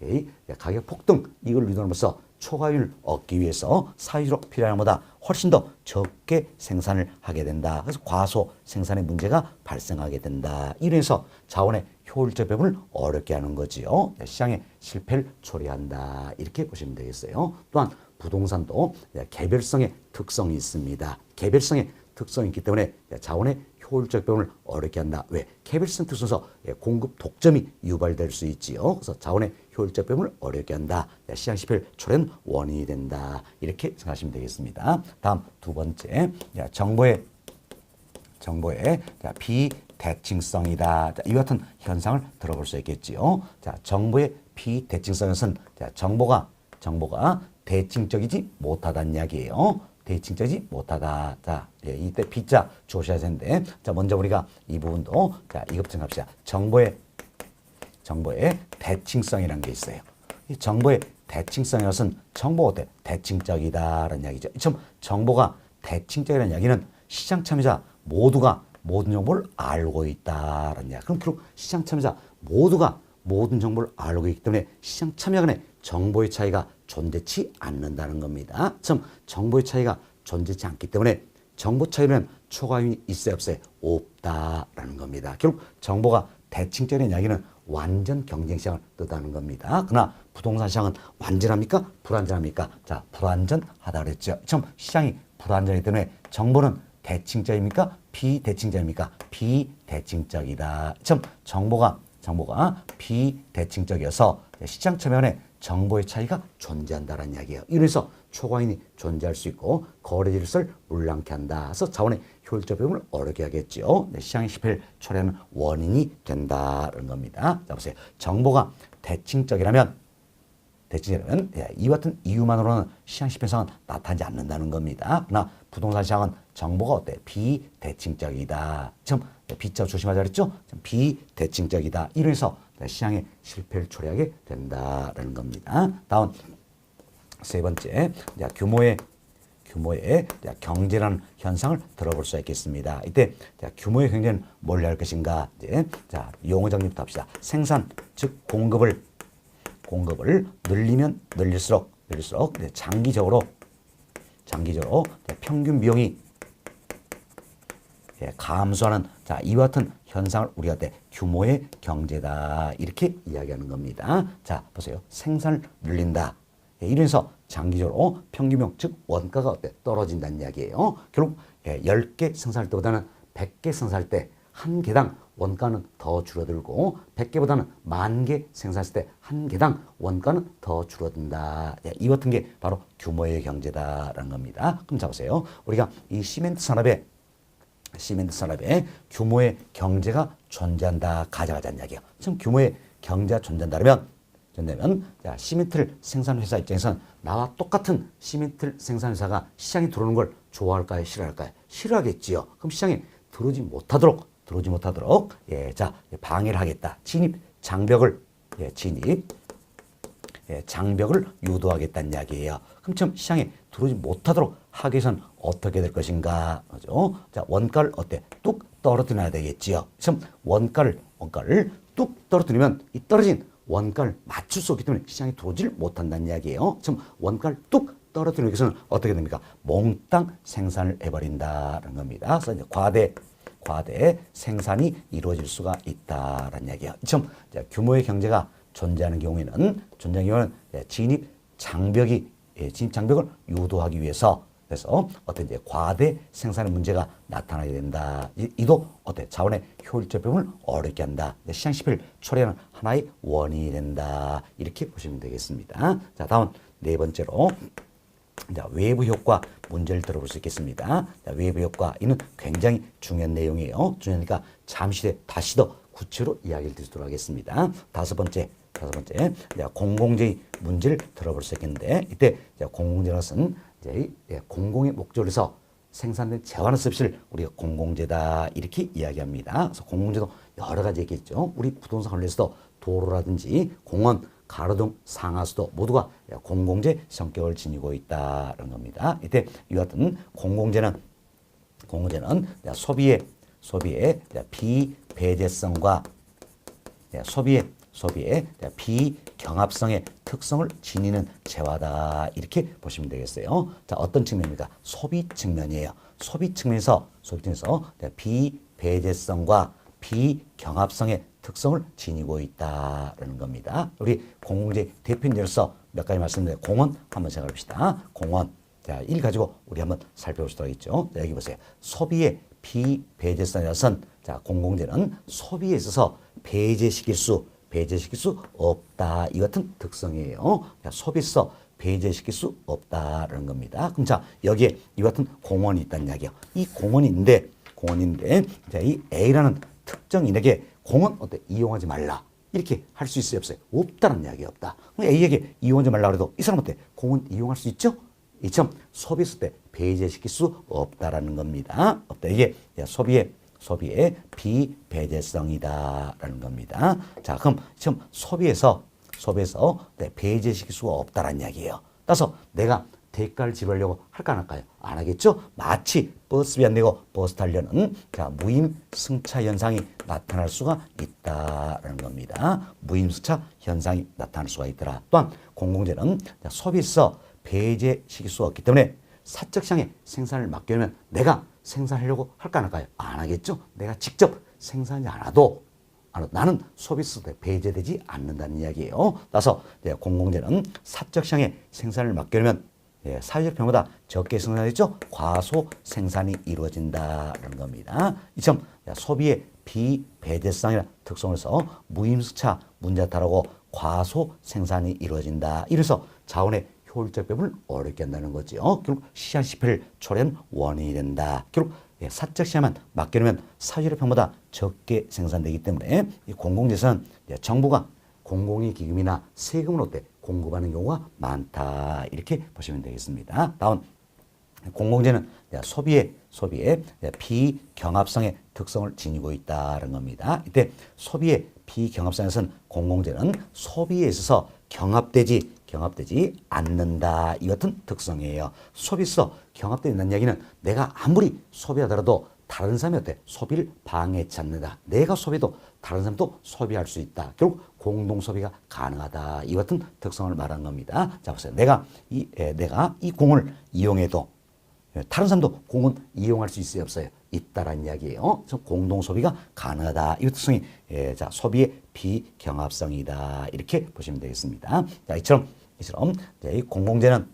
Speaker 1: 이 가격 폭등 이걸 유도함으로써 초과율을 얻기 위해서 사유로 필요한 것보다 훨씬 더 적게 생산을 하게 된다. 그래서 과소 생산의 문제가 발생하게 된다. 이래서 자원의 효율적 배분을 어렵게 하는 거지요. 시장의 실패를 초래한다. 이렇게 보시면 되겠어요. 또한 부동산도 개별성의 특성이 있습니다. 개별성의 특성이 있기 때문에 자원의 효율적 배분을 어렵게 한다. 왜? 개별성 특성에서 공급 독점이 유발될 수 있지요. 그래서 자원의 효율적 배분을 어렵게 한다. 시장 실패를 초래하는 원인이 된다. 이렇게 생각하시면 되겠습니다. 다음 두 번째, 정보의 비대칭성이다. 이와 같은 현상을 들어볼 수 있겠지요. 정보의 비대칭성은 정보가 대칭적이지 못하다는 이야기예요. 대칭적이지 못하다. 자, 이때 B자 주셔야 되는데, 자, 먼저 우리가 이 부분도, 자, 이것 좀 합시다. 정보의 대칭성이라는 게 있어요. 이 정보의 대칭성이 것은 정보가 어때? 대칭적이다라는 이야기죠. 정보가 대칭적이라는 이야기는 시장 참여자 모두가 모든 정보를 알고 있다라는 이야기. 그럼 결국 시장 참여자 모두가 모든 정보를 알고 있기 때문에 시장 참여 간의 정보의 차이가 존재치 않는다는 겁니다. 정보의 차이가 존재치 않기 때문에 정보 차이는 초과율이 있어요, 없어요? 없다라는 겁니다. 결국 정보가 대칭적인 이야기는 완전 경쟁 시장을 뜻하는 겁니다. 그러나 부동산 시장은 완전합니까? 불완전합니까? 자, 불완전하다 그랬죠. 시장이 불완전이기 때문에 정보는 대칭적입니까? 비대칭적입니까? 비대칭적이다. 정보가 비대칭적이어서 시장 참여에 정보의 차이가 존재한다는 이야기예요. 이래서 초과인이 존재할 수 있고 거래 질서를 물랑케 한다. 그래서 자원의 효율적 배분을 어렵게 하겠죠. 시장의 실패를 초래하는 원인이 된다는 겁니다. 자, 보세요. 정보가 대칭적이라면 이와 같은 이유만으로는 시장 실패 상황은 나타나지 않는다는 겁니다. 그러나 부동산 시장은 정보가 어때? 비대칭적이다. B자 조심하자 그랬죠? 비대칭적이다. 이래서 시장의 실패를 초래하게 된다는 겁니다. 다음 세 번째, 규모의 경제라는 현상을 들어볼 수 있겠습니다. 이때 규모의 경제는 뭘 할 것인가? 자, 용어 정리부터 합시다. 생산, 즉 공급을 늘리면 늘릴수록 장기적으로 평균 비용이 감소하는, 자, 이와 같은 현상을 우리가 규모의 경제다 이렇게 이야기하는 겁니다. 자, 보세요. 생산을 늘린다. 이래서 장기적으로 평균 비용, 즉 원가가 떨어진다는 이야기예요. 결국 10개 생산할 때보다는 100개 생산할 때 한 개당 원가는 더 줄어들고 100개보다는 10,000개 생산했을 때 한 개당 원가는 더 줄어든다. 이 같은 게 바로 규모의 경제다라는 겁니다. 그럼 잡으세요. 우리가 이 시멘트 산업에 규모의 경제가 존재한다 가져가자는 이야기예요. 지금 규모의 경제가 존재한다면 시멘트를 생산하는 회사 입장에서는 나와 똑같은 시멘트를 생산하는 회사가 시장에 들어오는 걸 좋아할까요? 싫어할까요? 싫어하겠지요. 그럼 시장에 들어오지 못하도록 방해를 하겠다. 장벽을 유도하겠다는 이야기예요. 그럼 지금 시장에 들어오지 못하도록 하기 위해서는 어떻게 될 것인가? 그죠? 자, 원가를 뚝 떨어뜨려야 되겠지요. 지금 원가를 뚝 떨어뜨리면 이 떨어진 원가를 맞출 수 없기 때문에 시장에 들어오질 못한다는 이야기예요. 지금 원가를 뚝 떨어뜨리기 위해서는 어떻게 됩니까? 몽땅 생산을 해버린다는 겁니다. 그래서 이제 과대 생산이 이루어질 수가 있다라는 이야기예요. 규모의 경제가 존재하는 경우에는 진입 장벽을 유도하기 위해서 그래서 과대 생산의 문제가 나타나게 된다. 이도 자원의 효율적 배분을 어렵게 한다. 시장 실패를 초래하는 하나의 원인이 된다. 이렇게 보시면 되겠습니다. 자, 다음 네 번째로 외부 효과 문제를 들어볼 수 있겠습니다. 외부 효과 이는 굉장히 중요한 내용이에요. 중요하니까 잠시 후에 다시 더 구체로 이야기를 드리도록 하겠습니다. 다섯 번째 공공재의 문제를 들어볼 수 있겠는데 이때 공공재라는 것은 공공의 목적으로서 생산된 재화나 서비스를 우리가 공공재다 이렇게 이야기합니다. 그래서 공공재도 여러 가지 있겠죠. 우리 부동산 관련해서도 도로라든지 공원, 가로등, 상하수도 모두가 공공재 성격을 지니고 있다는 겁니다. 이때 이 같은 공공재는 공공재는 소비의 비배제성과 소비의 비경합성의 특성을 지니는 재화다. 이렇게 보시면 되겠어요. 자, 어떤 측면입니까? 소비 측면이에요. 소비 측면에서 비배제성과 비경합성의 특성을 지니고 있다라는 겁니다. 우리 공공재 대표님으로서 몇 가지 말씀드려요. 공원 한번 생각해 봅시다. 공원. 자, 일 가지고 우리 한번 살펴보시도록 하겠죠. 자, 여기 보세요. 소비의 비배제성이라선 자, 공공재는 소비에 있어서 배제시킬 수 없다. 이 같은 특성이에요. 자, 소비에서 배제시킬 수 없다라는 겁니다. 그럼 자, 여기에 이 같은 공원이 있다는 이야기예요. 이 공원인데 자, 이 A라는 특정인에게 공원 이용하지 말라. 이렇게 할 수 있어요, 없어요? 없다는 이야기 없다. A에게 이용하지 말라 그래도 이 사람한테 공원 이용할 수 있죠? 이처럼 소비했을 때 배제시킬 수 없다라는 겁니다. 없다. 이게 소비의 비배제성이다라는 겁니다. 자, 그럼 지금 소비에서 배제시킬 수가 없다라는 이야기예요. 따라서 내가 대가를 지불하려고 할까 안 할까요? 안 하겠죠? 마치 버스비 안 내고 버스 타려는 자, 무임승차 현상이 나타날 수가 있다라는 겁니다. 무임승차 현상이 나타날 수가 있더라. 또한 공공재는 소비에서 배제시킬 수 없기 때문에 사적 시장에 생산을 맡기려면 내가 생산하려고 할까 안 할까요? 안 하겠죠? 내가 직접 생산하지 않아도 나는 소비스 배제되지 않는다는 이야기예요. 따라서 공공재는 사적 시장에 생산을 맡기려면 사회적 평보다 적게 생산하겠죠? 과소 생산이 이루어진다는 겁니다. 이처럼 소비의 비배제성이라는 특성에서 무임승차 문제가 다르고 과소 생산이 이루어진다. 이래서 자원의 효율적 배분을 어렵게 한다는 거죠. 결국 시장 실패를 초래한 원인이 된다. 결국 사적 시장만 맡겨놓으면 사회적 평보다 적게 생산되기 때문에 이 공공재는 정부가 공공의 기금이나 세금을 공급하는 경우가 많다. 이렇게 보시면 되겠습니다. 다음 공공재는 소비의 비경합성의 특성을 지니고 있다는 겁니다. 이때 소비의 비경합성에서는 공공재는 소비에 있어서 경합되지 않는다. 이 같은 특성이에요. 소비에서 경합되지 않는 이야기는 내가 아무리 소비하더라도 다른 사람이 소비를 방해치 않는다. 내가 소비도 다른 사람도 소비할 수 있다. 결국 공동 소비가 가능하다. 이 같은 특성을 말한 겁니다. 자, 보세요. 내가 이 공을 이용해도 다른 사람도 공은 이용할 수 있어요, 없어요? 있다라는 이야기예요. 공동 소비가 가능하다. 이 특성이 자, 소비의 비경합성이다. 이렇게 보시면 되겠습니다. 자, 이처럼 이 공공재는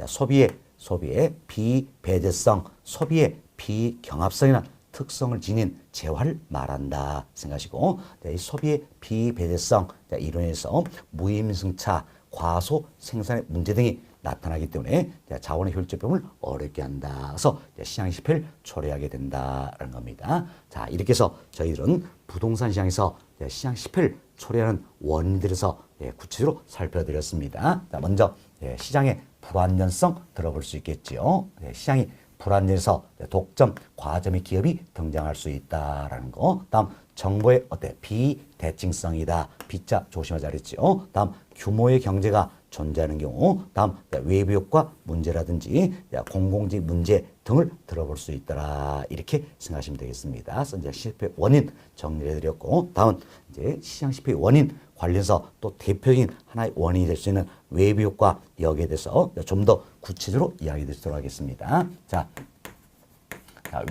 Speaker 1: 소비의 비배제성, 소비의 비경합성이나 특성을 지닌 재화를 말한다 생각하시고, 이 소비의 비배제성 이론에서 무임승차, 과소 생산의 문제 등이 나타나기 때문에 자원의 효율적 배분을 어렵게 한다. 그래서 시장 실패를 초래하게 된다는 겁니다. 자, 이렇게 해서 저희들은 부동산 시장에서 시장 실패를 초래하는 원인들에서 구체적으로 살펴드렸습니다. 자, 먼저 시장의 불안전성 들어볼 수 있겠지요. 시장이 불안전해서 독점, 과점의 기업이 등장할 수 있다라는 거. 다음 정보의 비대칭성이다. B자 조심하자 그랬죠. 다음 규모의 경제가 존재하는 경우. 다음 외부 효과 문제라든지 공공재 문제 등을 들어볼 수 있더라. 이렇게 생각하시면 되겠습니다. 그래서 이제 실패 원인 정리해 드렸고, 다음은 이제 시장 실패 원인 관련해서 또 대표적인 하나의 원인이 될 수 있는 외부 효과 여기에 대해서 좀 더 구체적으로 이야기 드리도록 하겠습니다. 자,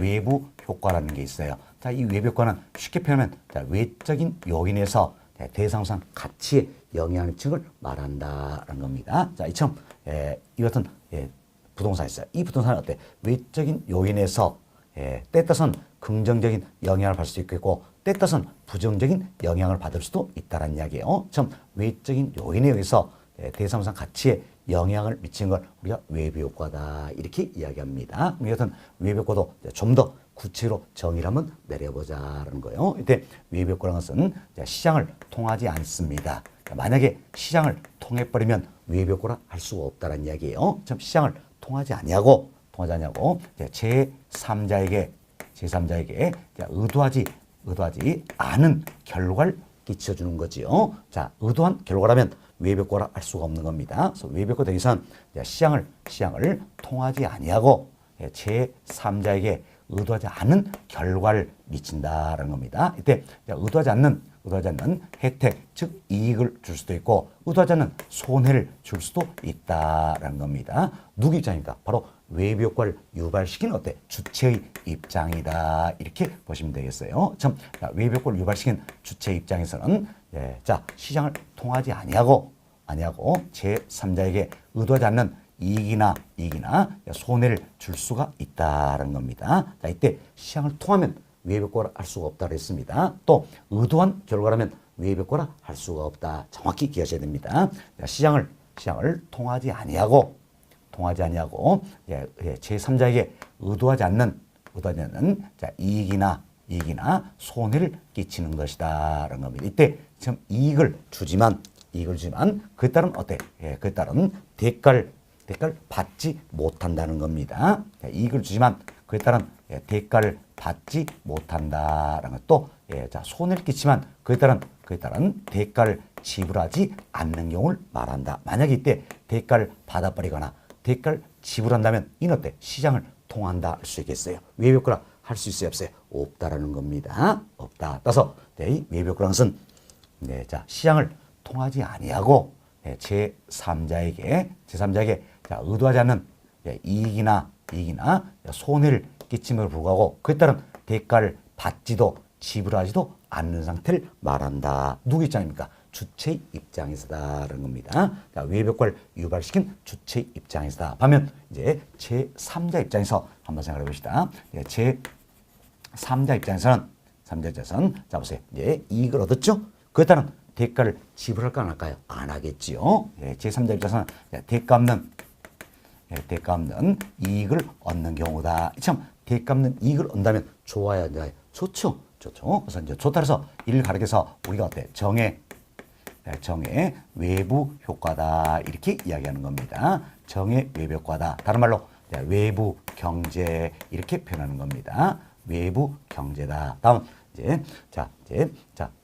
Speaker 1: 외부 효과라는 게 있어요. 자, 이 외부 효과는 쉽게 표현하면 외적인 요인에서 대상상 가치에 영향을 미치는 걸 말한다라는 겁니다. 자, 이처럼 이 같은 부동산이 있어요. 이 부동산은 외적인 요인에서 때에 따라서는 긍정적인 영향을 받을 수 있고 때에 따라서는 부정적인 영향을 받을 수도 있다는 이야기예요. 참 외적인 요인에 의해서 대상상 가치에 영향을 미치는 걸 우리가 외부 효과다. 이렇게 이야기합니다. 이 같은 외부 효과도 좀 더 구체로 정의를 한번 내려보자라는 거예요. 이때 외부 효과라는 것은 시장을 통하지 않습니다. 만약에 시장을 통해버리면 외부 효과라 할 수가 없다는 이야기예요. 참 시장을 통하지 않냐고 제3자에게 의도하지 않은 결과를 끼쳐주는 거지요. 자, 의도한 결과라면 외부 효과라 할 수가 없는 겁니다. 그래서 외부 효과 대기선 시장을 통하지 아니하고 제3자에게 의도하지 않는 결과를 미친다라는 겁니다. 이때 의도하지 않는 혜택, 즉 이익을 줄 수도 있고 의도하지 않는 손해를 줄 수도 있다라는 겁니다. 누구 입장입니까? 바로 외부 효과를 유발시키는 어때? 주체의 입장이다. 이렇게 보시면 되겠어요. 참, 외부 효과를 유발시키는 주체 입장에서는 자, 시장을 통하지 아니하고 제3자에게 의도하지 않는 이익이나 손해를 줄 수가 있다는 겁니다. 자, 이때 시장을 통하면 외부 효과를 할 수가 없다고 했습니다. 또 의도한 결과라면 외부 효과를 할 수가 없다. 정확히 기억하셔야 됩니다. 자, 시장을 통하지 아니하고 제3자에게 의도하지 않는 자, 이익이나 손해를 끼치는 것이다라는 겁니다. 이때 지금 이익을 주지만 그에 따른 어때? 그에 따른 대가를 받지 못한다는 겁니다. 자, 이익을 주지만 그에 따른 대가를 받지 못한다라는 것. 또 자, 손해를 끼치지만 그에 따른 대가를 지불하지 않는 경우를 말한다. 만약에 이때 대가를 받아버리거나 대가를 지불한다면 이는 어때? 시장을 통한다 할 수 있겠어요. 외부 효과라 할 수 있어요, 없어요? 없다라는 겁니다. 없다. 따라서 이 외부 효과라는 것은 자, 시장을 통하지 아니하고 제3자에게 자, 의도하지 않는 이익이나 손해를 끼침을 불구하고 그에 따른 대가를 받지도 지불하지도 않는 상태를 말한다. 누구 입장입니까? 주체의 입장에서다라는 겁니다. 자, 외부 효과를 유발시킨 주체의 입장에서다. 반면 이제 제3자 입장에서 한번 생각해 봅시다. 제3자 입장에서는 자 보세요. 이제 이익을 얻었죠? 그에 따른 대가를 지불할까 안 할까요? 안 하겠지요. 제3자 입장에서는 대가 없는 이익을 얻는 경우다. 참 대가 없는 이익을 얻는다면 좋아야 안 좋아요? 좋죠. 그래서 이제 좋다 해서 이를 가리켜서 우리가 어때? 정의 외부 효과다. 이렇게 이야기하는 겁니다. 정의 외부 효과다. 다른 말로 외부 경제 이렇게 표현하는 겁니다. 외부 경제다. 다음 자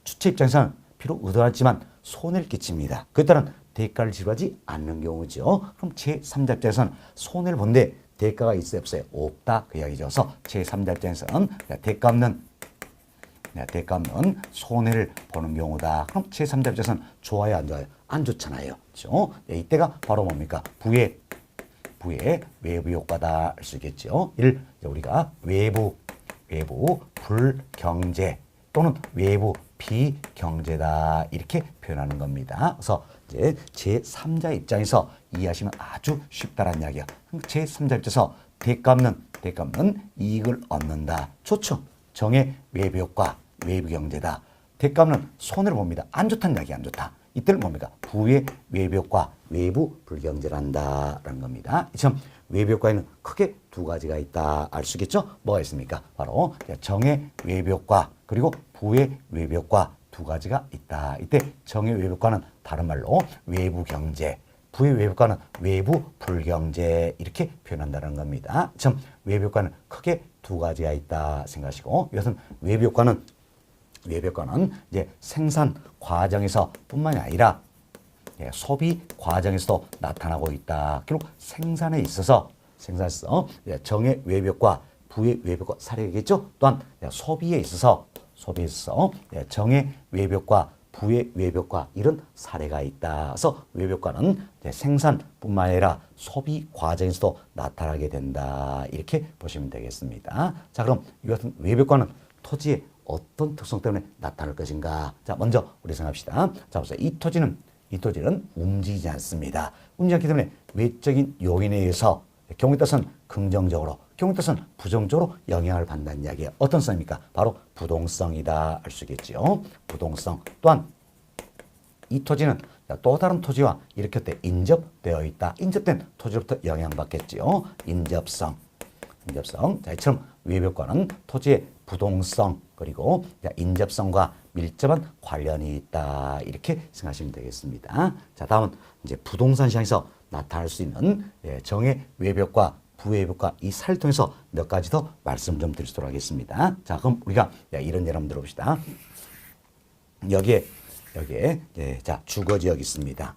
Speaker 1: 주체 입장에서는 비록 의도하지만 손해를 끼칩니다. 그에 따른 대가를 지불하지 않는 경우죠. 그럼 제3자 입장에서는 손해를 본데 대가가 있어요, 없어요? 없다. 그 이야기죠. 그래서 제3자 입장에서는 대가 없는 손해를 보는 경우다. 그럼 제3자 입장에서는 좋아요, 안 좋아요? 안 좋잖아요. 그렇죠? 이때가 바로 뭡니까? 부의 외부 효과다 할 수 있겠죠. 이를 우리가 외부 불경제 또는 외부 비경제다 이렇게 표현하는 겁니다. 그래서 이제 제3자 입장에서 이해하시면 아주 쉽다라는 이야기야. 제3자 입장에서 대가 없는 이익을 얻는다. 좋죠. 정의 외부 효과, 외부 경제다. 대가 없는 손해를 봅니다. 안 좋다는 이야기, 안 좋다. 이때는 뭡니까? 부의 외부 효과, 외부 불경제란다라는 겁니다. 참 외부 효과에는 크게 두 가지가 있다 알 수 있겠죠? 뭐가 있습니까? 바로 정의 외부 효과 그리고 부의 외부 효과 두 가지가 있다. 이때 정의 외부 효과는 다른 말로 외부 경제, 부의 외부 효과는 외부 불경제 이렇게 표현한다는 겁니다. 참 외부 효과는 크게 두 가지가 있다 생각하시고 이것은 외부 효과는 이제 생산 과정에서 뿐만이 아니라 소비 과정에서도 나타나고 있다. 결국 생산에 있어서 정의 외부 효과, 부의 외부 효과 사례겠죠. 또한 소비에 있어서 정의 외부 효과, 부의 외부 효과 이런 사례가 있다. 그래서 외부 효과는 생산뿐만 아니라 소비 과정에서도 나타나게 된다. 이렇게 보시면 되겠습니다. 자, 그럼 이것은 외부 효과는 토지의 어떤 특성 때문에 나타날 것인가? 자, 먼저 우리 생각합시다. 자, 보세요. 이 토지는 움직이지 않습니다. 움직이지 않기 때문에 외적인 요인에 의해서 경우에 따라서는 긍정적으로, 경우에 따라서는 부정적으로 영향을 받는다는 이야기예요. 어떤 성입니까? 바로 부동성이다 할 수 있겠죠. 부동성. 또한 이 토지는 또 다른 토지와 이렇게 인접되어 있다. 인접된 토지로부터 영향받겠지요. 인접성. 자, 이처럼 외부 효과는 토지의 부동성 그리고 인접성과 밀접한 관련이 있다. 이렇게 생각하시면 되겠습니다. 자, 다음은 이제 부동산 시장에서 나타날 수 있는 정의 외부 효과, 부의 효과 이 사례를 통해서 몇 가지 더 말씀 좀 드리도록 하겠습니다. 자, 그럼 우리가 이런 예를 한번 들어봅시다. 여기에 자, 주거지역이 있습니다.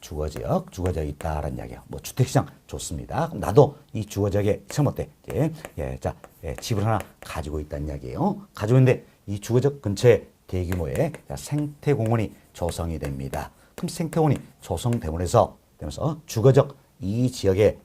Speaker 1: 주거지역이 있다라는 이야기예요. 뭐 주택시장 좋습니다. 그럼 나도 이 주거지역에 처음 어때? 집을 하나 가지고 있다는 이야기예요. 가지고 있는데 이 주거지역 근처에 대규모의 생태공원이 조성이 됩니다. 그럼 생태공원이 조성되면서 주거적 이 지역의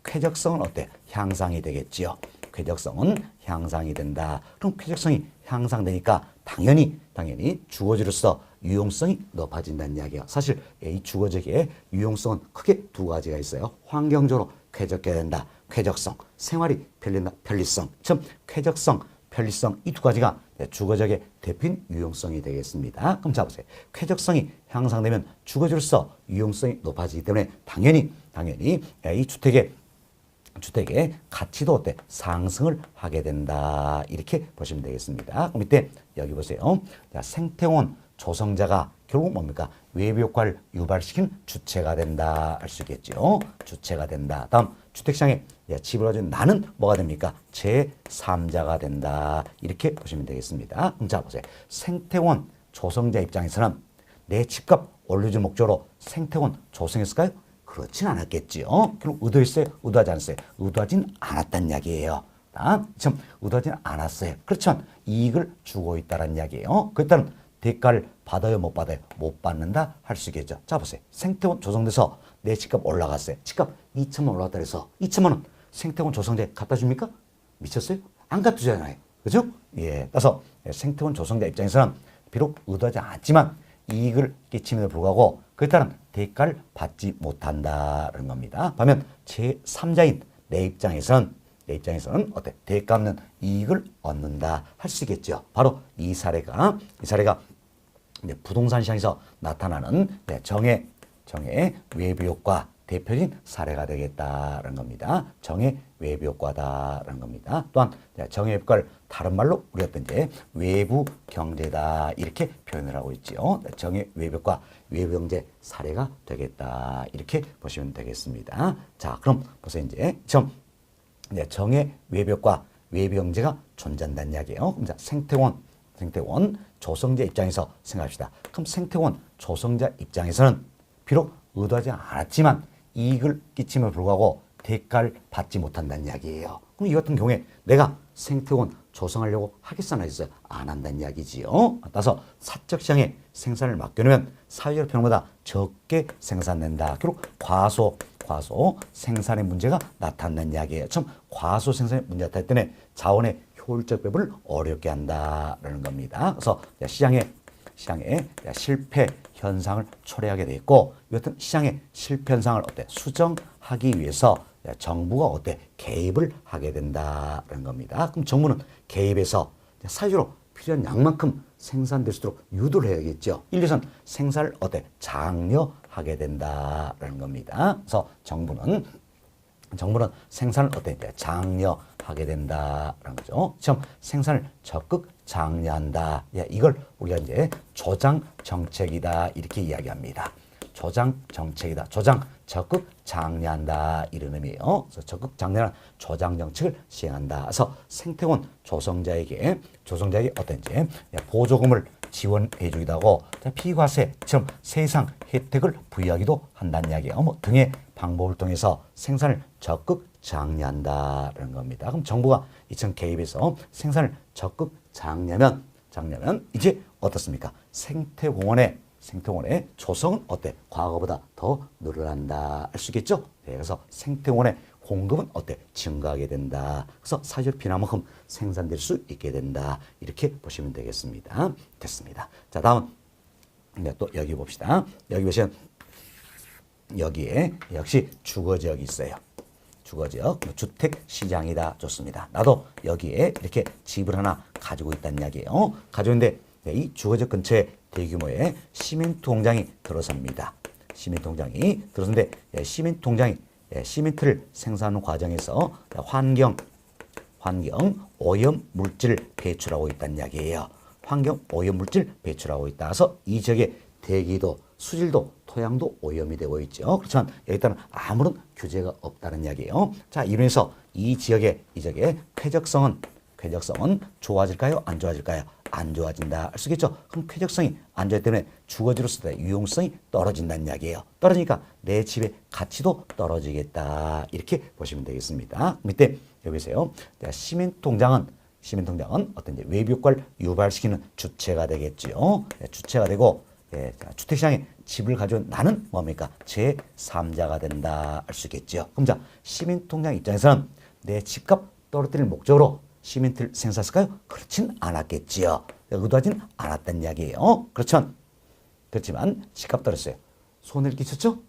Speaker 1: 쾌적성은 어때? 향상이 되겠지요. 쾌적성은 향상이 된다. 그럼 쾌적성이 향상되니까 당연히 주거지로서 유용성이 높아진다는 이야기예요. 사실 이 주거지의 유용성은 크게 두 가지가 있어요. 환경적으로 쾌적해야 된다. 쾌적성, 생활이 편리성. 참 쾌적성, 편리성 이 두 가지가 주거지의 대표인 유용성이 되겠습니다. 그럼 자 보세요. 쾌적성이 향상되면 주거지로서 유용성이 높아지기 때문에 당연히 이 주택의 가치도 어때? 상승을 하게 된다. 이렇게 보시면 되겠습니다. 그럼 이때 여기 보세요. 생태공원 조성자가 결국 뭡니까? 외부 효과를 유발시키는 주체가 된다. 할 수 있겠죠. 주체가 된다. 다음 주택시장에 집을 가진 나는 뭐가 됩니까? 제3자가 된다. 이렇게 보시면 되겠습니다. 그럼 자 보세요. 생태공원 조성자 입장에서는 내 집값 올려줄 목적으로 생태공원 조성했을까요? 그렇진 않았겠지요. 그럼 의도했어요? 의도하지 않았어요? 의도하진 않았다는 이야기예요. 참 의도하진 않았어요. 그렇지만 이익을 주고 있다는 이야기예요. 그렇다면 대가를 받아요? 못 받아요? 못 받는다? 할 수 있겠죠. 자 보세요. 생태공원 조성돼서 내 집값 올라갔어요. 집값 2천만 원 올라갔다 해서 2천만 원 생태공원 조성자에 갖다 줍니까? 미쳤어요? 안 갖다 주잖아요. 그죠? 따라서 생태공원 조성자 입장에서는 비록 의도하지 않았지만 이익을 끼침에도 불구하고 그에 따른 대가를 받지 못한다는 겁니다. 반면 제3자인 내 입장에서는 어때? 대가 없는 이익을 얻는다 할 수 있겠죠. 바로 이 사례가 이제 부동산 시장에서 나타나는 정의 외부 효과 대표적인 사례가 되겠다는 겁니다. 정의 외부 효과다라는 겁니다. 또한 정의 효과를 다른 말로 우리가 이제 외부 경제다 이렇게 표현을 하고 있지요. 정의 외부 효과, 외부 경제 사례가 되겠다 이렇게 보시면 되겠습니다. 자, 그럼 보세요. 이제 정의 외부 효과, 외부 경제가 존재한다는 이야기예요. 그럼 자, 생태공원 조성자 입장에서 생각합시다. 그럼 생태공원 조성자 입장에서는 비록 의도하지 않았지만 이익을 끼침에 불구하고 대가를 받지 못한다는 이야기예요. 그럼 이 같은 경우에 내가 생태공원 조성하려고 하겠어 안 하겠어요? 안 한다는 이야기지요. 따라서 사적 시장에 생산을 맡겨놓으면 사회적 필요보다 적게 생산된다. 결국 과소 생산의 문제가 나타난다는 이야기예요. 참 과소 생산의 문제가 나타날 때는 자원의 효율적 배분을 어렵게 한다라는 겁니다. 그래서 시장에 실패 현상을 초래하게 돼 있고 이 같은 시장의 실패 현상을 수정하기 위해서 정부가 개입을 하게 된다는 겁니다. 그럼 정부는 개입해서 사회적으로 필요한 양만큼 생산될 수 있도록 유도를 해야겠죠. 일리선 생산을 장려하게 된다는 겁니다. 그래서 정부는 생산을 장려하게 된다라는 거죠. 생산을 적극 장려한다. 이걸 우리가 이제 조장 정책이다 이렇게 이야기합니다. 조장 정책이다. 적극 장려한다 이런 의미예요. 그래서 적극 장려하는 조장 정책을 시행한다. 그래서 생태공원 조성자에게 이제 보조금을 지원해 주기도 하고 피과세처럼 세상 혜택을 부여하기도 한다는 이야기예요. 등의 방법을 통해서 생산을 적극 장려한다는 겁니다. 그럼 정부가 이처럼 개입해서 생산을 적극 장려하면 이제 어떻습니까? 생태공원의 조성은 과거보다 더 늘어난다 할 수 있겠죠? 그래서 생태공원의 공급은 증가하게 된다. 그래서 사회적 필요만큼 생산될 수 있게 된다. 이렇게 보시면 되겠습니다. 됐습니다. 자, 다음 또 여기 봅시다. 여기 보시면 여기에 역시 주거지역이 있어요. 주거지역, 주택 시장이다. 좋습니다. 나도 여기에 이렇게 집을 하나 가지고 있다는 이야기예요. 가지고 있는데 이 주거지역 근처에 대규모의 시멘트 공장이 들어섭니다. 시멘트 공장이 들어서는데 시멘트 공장이 시멘트를 생산하는 과정에서 환경 오염 물질을 배출하고 있다는 이야기예요. 환경 오염 물질 배출하고 있다. 그래서 이 지역의 대기도, 수질도, 토양도 오염이 되고 있죠. 그렇지만 여기에 따른 아무런 규제가 없다는 이야기예요. 자, 이로해서 이 지역의 쾌적성은 좋아질까요? 안 좋아질까요? 안 좋아진다 할 수 있겠죠. 그럼 쾌적성이 안 좋기 때문에 주거지로서 유용성이 떨어진다는 이야기예요. 떨어지니까 내 집의 가치도 떨어지겠다 이렇게 보시면 되겠습니다. 밑에 여기 보세요. 시민통장은 어떤 이제 외부 효과를 유발시키는 주체가 되겠죠. 주체가 되고 주택시장에 집을 가져온 나는 뭡니까? 제3자가 된다 할 수 있겠죠. 그럼 자, 시민통장 입장에서는 내 집값 떨어뜨릴 목적으로 시멘트를 생산했을까요? 그렇진 않았겠지요. 의도하진 않았다는 이야기예요. 그렇지만 집값 떨어졌어요. 손해를 끼쳤죠?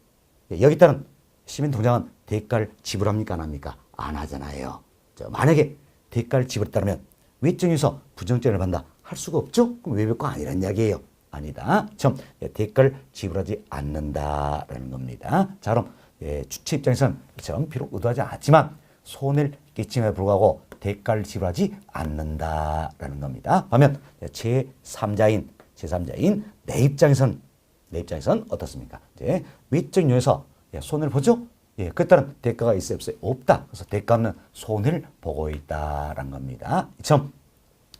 Speaker 1: 여기 따른 시민통장은 대가를 지불합니까? 안 합니까? 안 하잖아요. 만약에 대가를 지불했다면 외적에서 부정적을 받는다 할 수가 없죠? 그럼 외벽과 아니란 이야기예요. 아니다. 대가를 지불하지 않는다라는 겁니다. 자, 그럼 주체 입장에서는 이처럼 비록 의도하지 않았지만 손해를 끼침에 불구하고 대가를 지불하지 않는다라는 겁니다. 반면 제3자인 내 입장에선 어떻습니까? 이제 외적 요인에서 손해를 보죠. 그에 따른 대가가 있어요, 없어요? 없다. 그래서 대가 없는 손해를 보고 있다라는 겁니다. 이처럼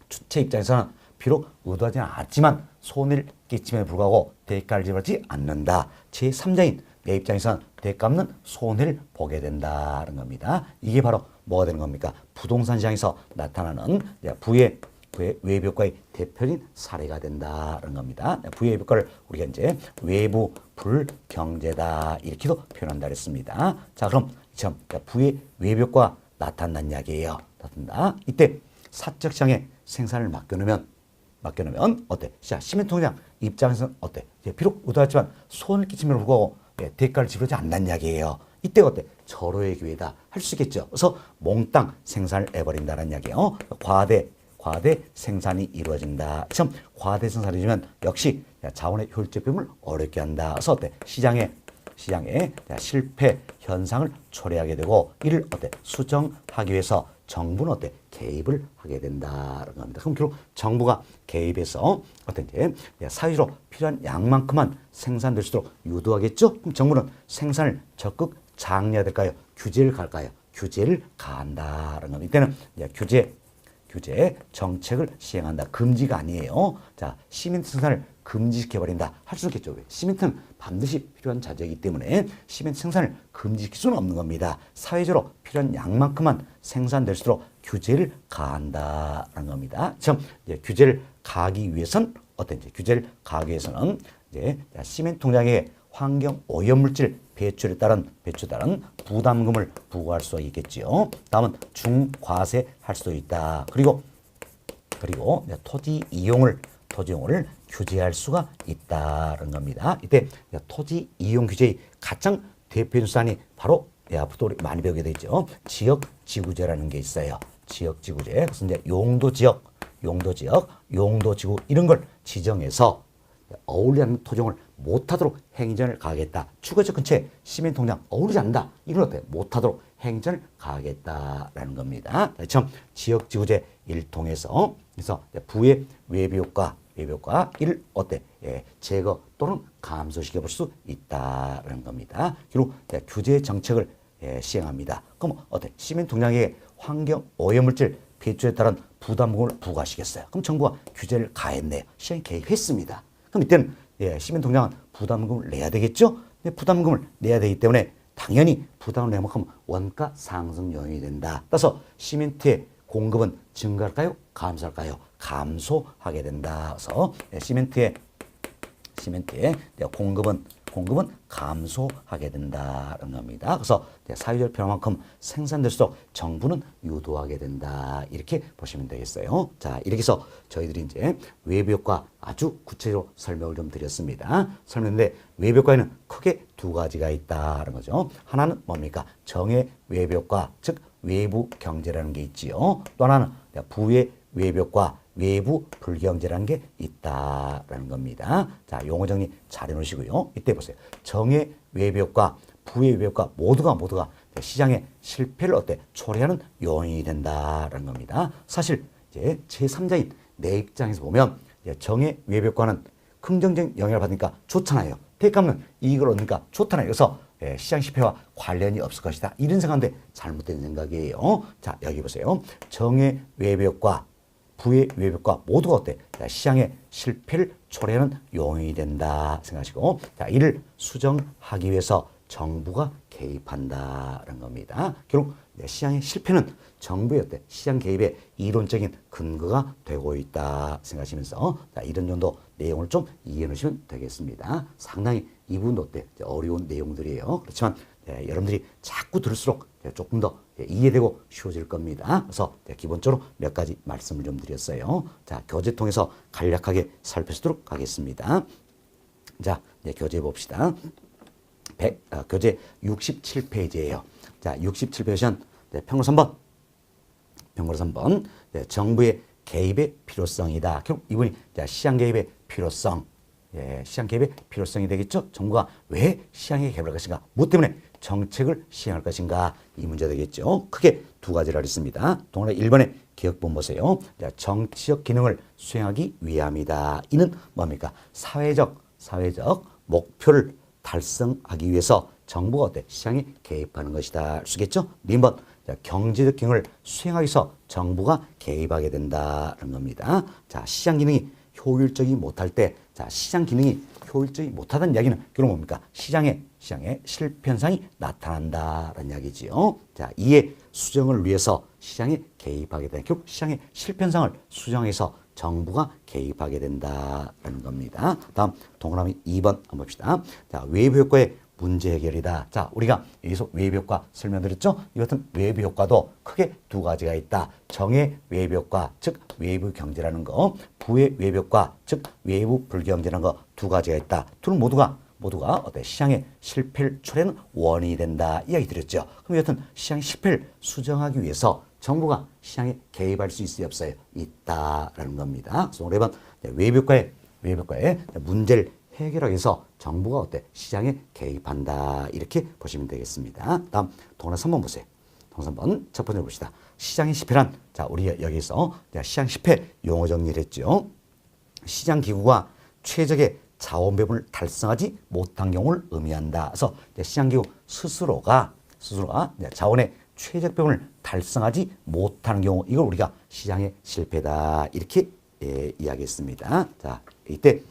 Speaker 1: 주체 입장에서는 비록 의도하지 않았지만 손해를 끼침에 불구하고 대가를 지불하지 않는다. 제3자인 내 입장에서는 대가 없는 손해를 보게 된다는 겁니다. 이게 바로 뭐가 되는 겁니까? 부동산 시장에서 나타나는 부의 외벽과의 대표적인 사례가 된다는 겁니다. 부의 외벽과를 우리가 이제 외부 불경제다 이렇게도 표현한다 그랬습니다. 자, 그럼 참 부의 외벽과 나타난다는 이야기예요. 나타난다. 이때 사적 시장에 생산을 맡겨놓으면 어때? 자, 시민통장 입장에서는 어때? 비록 의도했지만 손을 끼치면 불구하고 대가를 지불하지 않는다는 이야기예요. 이때가 어때? 절호의 기회다 할 수 있겠죠. 그래서 몽땅 생산을 해버린다는 이야기예요. 과대 생산이 이루어진다. 과대 생산이지만 역시 자원의 효율적임을 어렵게 한다. 그래서 어때? 시장에 실패 현상을 초래하게 되고 이를 어때? 수정하기 위해서 정부는 어때? 개입을 하게 된다는 겁니다. 그럼 결국 정부가 개입해서 어떤 이제 사회적으로 필요한 양만큼만 생산될 수 있도록 유도하겠죠? 그럼 정부는 생산을 적극 장려될까요? 규제를 갈까요? 규제를 가한다는 겁니다. 이때는 규제 정책을 시행한다. 금지가 아니에요. 자, 시멘트 생산을 금지시켜버린다. 할 수 있겠죠. 왜? 시멘트는 반드시 필요한 자재이기 때문에 시멘트 생산을 금지시킬 수는 없는 겁니다. 사회적으로 필요한 양만큼만 생산될 수 있도록 규제를 가한다는 겁니다. 규제를 가하기 위해서는 어떤지 규제를 가하기 위해서는 이제 시멘트 통장에 환경 오염물질 배출에 따른 부담금을 부과할 수 있겠지요. 다음은 중과세 할 수도 있다. 그리고 토지 이용을 규제할 수가 있다는 겁니다. 이때 토지 이용 규제의 가장 대표적인 수단이 바로 앞으로 우리 많이 배우게 되죠. 지역지구제라는 게 있어요. 지역지구제. 그래서 이제 용도지구 이런 걸 지정해서 어울리는 토종을 못하도록 행정을 가하겠다. 주거적 근처에 시민통장 어울리지 않는다. 이건 어때? 못하도록 행정을 가하겠다라는 겁니다. 참 지역지구제 를 통해서 그래서 부의 외비효과 이를 어때? 제거 또는 감소시켜 볼 수 있다는 겁니다. 그리고 규제 정책을 시행합니다. 그럼 어때? 시민통장에 환경 오염물질 배출에 따른 부담금을 부과하시겠어요. 그럼 정부가 규제를 가했네요. 시행 개입했습니다. 그럼 이때는 시민통장은 부담금을 내야 되겠죠? 근데 부담금을 내야 되기 때문에 당연히 부담을 내는 만큼 원가 상승 요인이 된다. 따라서 시멘트의 공급은 증가할까요? 감소할까요? 감소하게 된다. 그래서 시멘트의 공급은 감소하게 된다는 겁니다. 그래서 사회적 필요만큼 생산될수록 정부는 유도하게 된다. 이렇게 보시면 되겠어요. 자, 이렇게 해서 저희들이 이제 외부효과 아주 구체적으로 설명을 좀 드렸습니다. 설명인데 외부효과에는 크게 두 가지가 있다는 거죠. 하나는 뭡니까? 정의 외부효과, 즉 외부 경제라는 게 있지요. 또 하나는 부의 외부효과, 외부 불경제라는 게 있다라는 겁니다. 자, 용어 정리 잘 해놓으시고요. 이때 보세요. 정의 외부효과, 부의 외부효과 모두가 시장의 실패를 초래하는 요인이 된다라는 겁니다. 사실 이제 제3자인 내 입장에서 보면 정의 외부효과는 긍정적인 영향을 받으니까 좋잖아요. 대가는 이익을 얻으니까 좋잖아요. 그래서 시장 실패와 관련이 없을 것이다. 이런 생각인데 잘못된 생각이에요. 자, 여기 보세요. 정의 외부효과 부의 외벽과 모두가 어때? 자, 시장의 실패를 초래하는 요인이 된다 생각하시고, 자, 이를 수정하기 위해서 정부가 개입한다는 겁니다. 결국 시장의 실패는 정부의 어때? 시장 개입의 이론적인 근거가 되고 있다 생각하시면서, 자, 이런 정도 내용을 좀 이해해 놓으시면 되겠습니다. 상당히 이 부분도 어때? 어려운 내용들이에요. 그렇지만 여러분들이 자꾸 들을수록 조금 더 이해되고 쉬워질 겁니다. 그래서 기본적으로 몇 가지 말씀을 좀 드렸어요. 자, 교재 통해서 간략하게 살펴보도록 하겠습니다. 자, 교재 봅시다. 교재 67페이지예요. 자, 67페이지는 평로 3번. 평로 3번. 정부의 개입의 필요성이다. 결국 이분이 시장 개입의 필요성. 시장 개입의 필요성이 되겠죠. 정부가 왜 시장에 개입할 것인가? 무엇 때문에 정책을 시행할 것인가? 이 문제 되겠죠. 크게 두 가지를 했습니다. 동원의 1번의 기억본 보세요. 정치적 기능을 수행하기 위함이다. 이는 뭡니까? 사회적 목표를 달성하기 위해서 정부가 어때? 시장에 개입하는 것이다. 알 수 있겠죠? 2번 경제적 기능을 수행하기 위해서 정부가 개입하게 된다는 겁니다. 자, 시장 기능이 효율적이 못할 때, 자, 시장 기능이 효율적이 못하다는 이야기는 결국 뭡니까? 시장에 실패 현상이 나타난다는 이야기지요. 자, 이에 수정을 위해서 시장에 개입하게 되는, 결국 시장의 실패 현상을 수정해서 정부가 개입하게 된다는 겁니다. 다음 동그라미 2번 한번 봅시다. 자, 외부 효과의 문제 해결이다. 자, 우리가 여기서 외부 효과 설명드렸죠? 이 같은 외부 효과도 크게 두 가지가 있다. 정의 외부 효과, 즉 외부 경제라는 거, 부의 외부 효과, 즉 외부 불경제라는 거 두 가지가 있다. 둘 모두가 어때? 시장의 실패를 초래하는 원인이 된다. 이야기 드렸죠. 그럼 여하튼 시장의 실패를 수정하기 위해서 정부가 시장에 개입할 수 있어요, 없어요? 있다라는 겁니다. 그래서 오늘 이번 외부 효과의 문제를 해결하기 위해서 정부가 어때? 시장에 개입한다. 이렇게 보시면 되겠습니다. 다음 동그라미 3번 보세요. 동그라미 3번 첫 번째 봅시다. 시장의 실패란, 자, 우리 여기서 시장 실패 용어 정리를 했죠. 시장 기구가 최적의 자원 배분을 달성하지 못한 경우를 의미한다. 그래서 시장 기구 스스로가 자원의 최적 배분을 달성하지 못하는 경우, 이걸 우리가 시장의 실패다. 이렇게 이야기했습니다. 자, 이때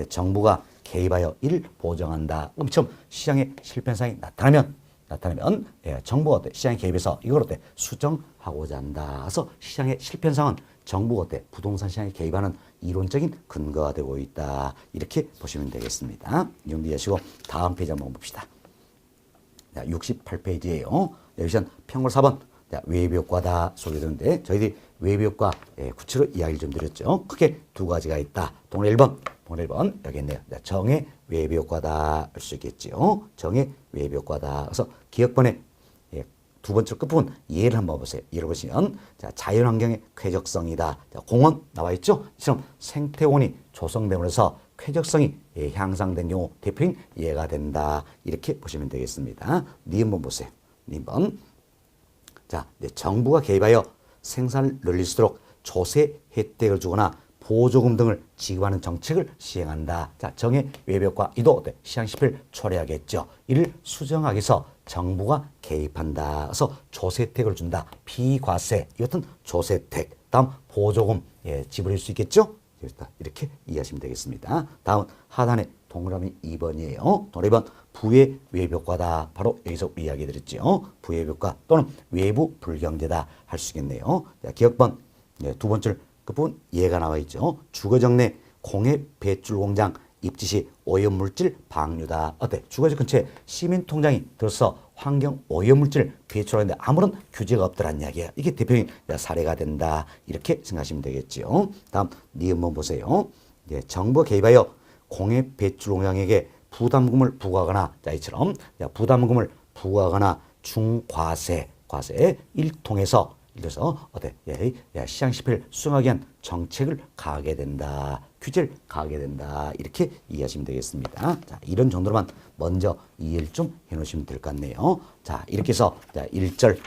Speaker 1: 정부가 개입하여 이를 보정한다. 그럼 처음 시장의 실패 현상이 나타나면 정부가 어때? 시장에 개입해서 이걸 어때? 수정하고자 한다. 그래서 시장의 실패 현상은 정부가 어때? 부동산 시장에 개입하는 이론적인 근거가 되고 있다. 이렇게 보시면 되겠습니다. 이 정도 이해하시고 다음 페이지 한번 봅시다. 68페이지예요. 여기선 평골 4번 외부 효과다 소개되는데, 저희들이 외부 효과 구체로 이야기를 좀 드렸죠. 크게 두 가지가 있다. 동일 1번 여기 있네요. 정의 외부 효과다 할 수 있겠죠. 정의 외부 효과다. 그래서 기억번에 두 번째 끝부분 예를 한번 보세요. 예를 보시면, 자, 자연환경의 쾌적성이다. 자, 공원 나와 있죠. 이처럼 생태원이 조성되면서 쾌적성이 향상된 경우 대표인 예가 된다. 이렇게 보시면 되겠습니다. 니은번 보세요. 니은번. 자, 정부가 개입하여 생산을 늘릴 수 있도록 조세 혜택을 주거나 보조금 등을 지급하는 정책을 시행한다. 자, 정의 외부 효과 이도 어때? 시장 실패를 초래하겠죠. 이를 수정하기 위해서 정부가 개입한다. 그래서 조세 혜택을 준다. 비과세, 이것은 조세 혜택. 다음 보조금 지불할 수 있겠죠. 이렇게 이해하시면 되겠습니다. 다음 하단에 동그라미 2번이에요. 동그라미 2번 부의 외부 효과다. 바로 여기서 이야기 드렸죠. 부의 외부 효과 또는 외부 불경제다 할 수 있겠네요. 자, 기억번 두 번째 끝부분 예가 나와 있죠. 주거적 내 공해 배출 공장 입지 시 오염물질 방류다. 어때? 주거지 근처에 시민통장이 들어서 환경 오염물질 배출하는데 아무런 규제가 없더란 이야기야. 이게 대표적인 사례가 된다. 이렇게 생각하시면 되겠죠. 다음 니은번 보세요. 정부가 개입하여 공해 배출 공장에게 부담금을 부과하거나, 자, 이처럼 부담금을 부과하거나 과세에 일통해서 어때? 시장 실패를 수정하기 위한 정책을 가하게 된다. 규제를 가하게 된다. 이렇게 이해하시면 되겠습니다. 자, 이런 정도로만 먼저 이해를 좀 해놓으시면 될 것 같네요. 자, 이렇게 해서 1절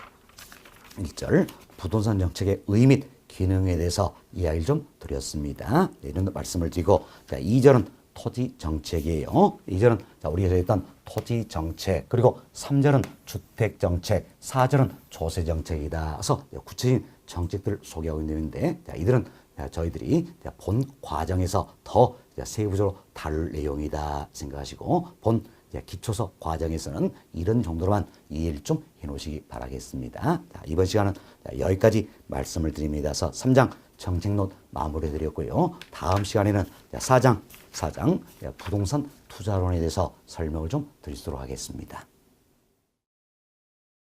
Speaker 1: 부동산 정책의 의미 및 기능에 대해서 이야기를 좀 드렸습니다. 이런 말씀을 드리고, 자, 2절은 토지 정책이에요. 2절은 우리가 했던 토지 정책, 그리고 3절은 주택 정책, 4절은 조세 정책이다. 그래서 구체적인 정책들을 소개하고 있는데, 자, 이들은 저희들이 본 과정에서 더 세부적으로 다룰 내용이다 생각하시고 본 기초서 과정에서는 이런 정도로만 이해를 좀 해놓으시기 바라겠습니다. 자, 이번 시간은 여기까지 말씀을 드립니다. 그래서 3장 정책론 마무리해 드렸고요. 다음 시간에는 4장 부동산 투자론에 대해서 설명을 좀 드리도록 하겠습니다.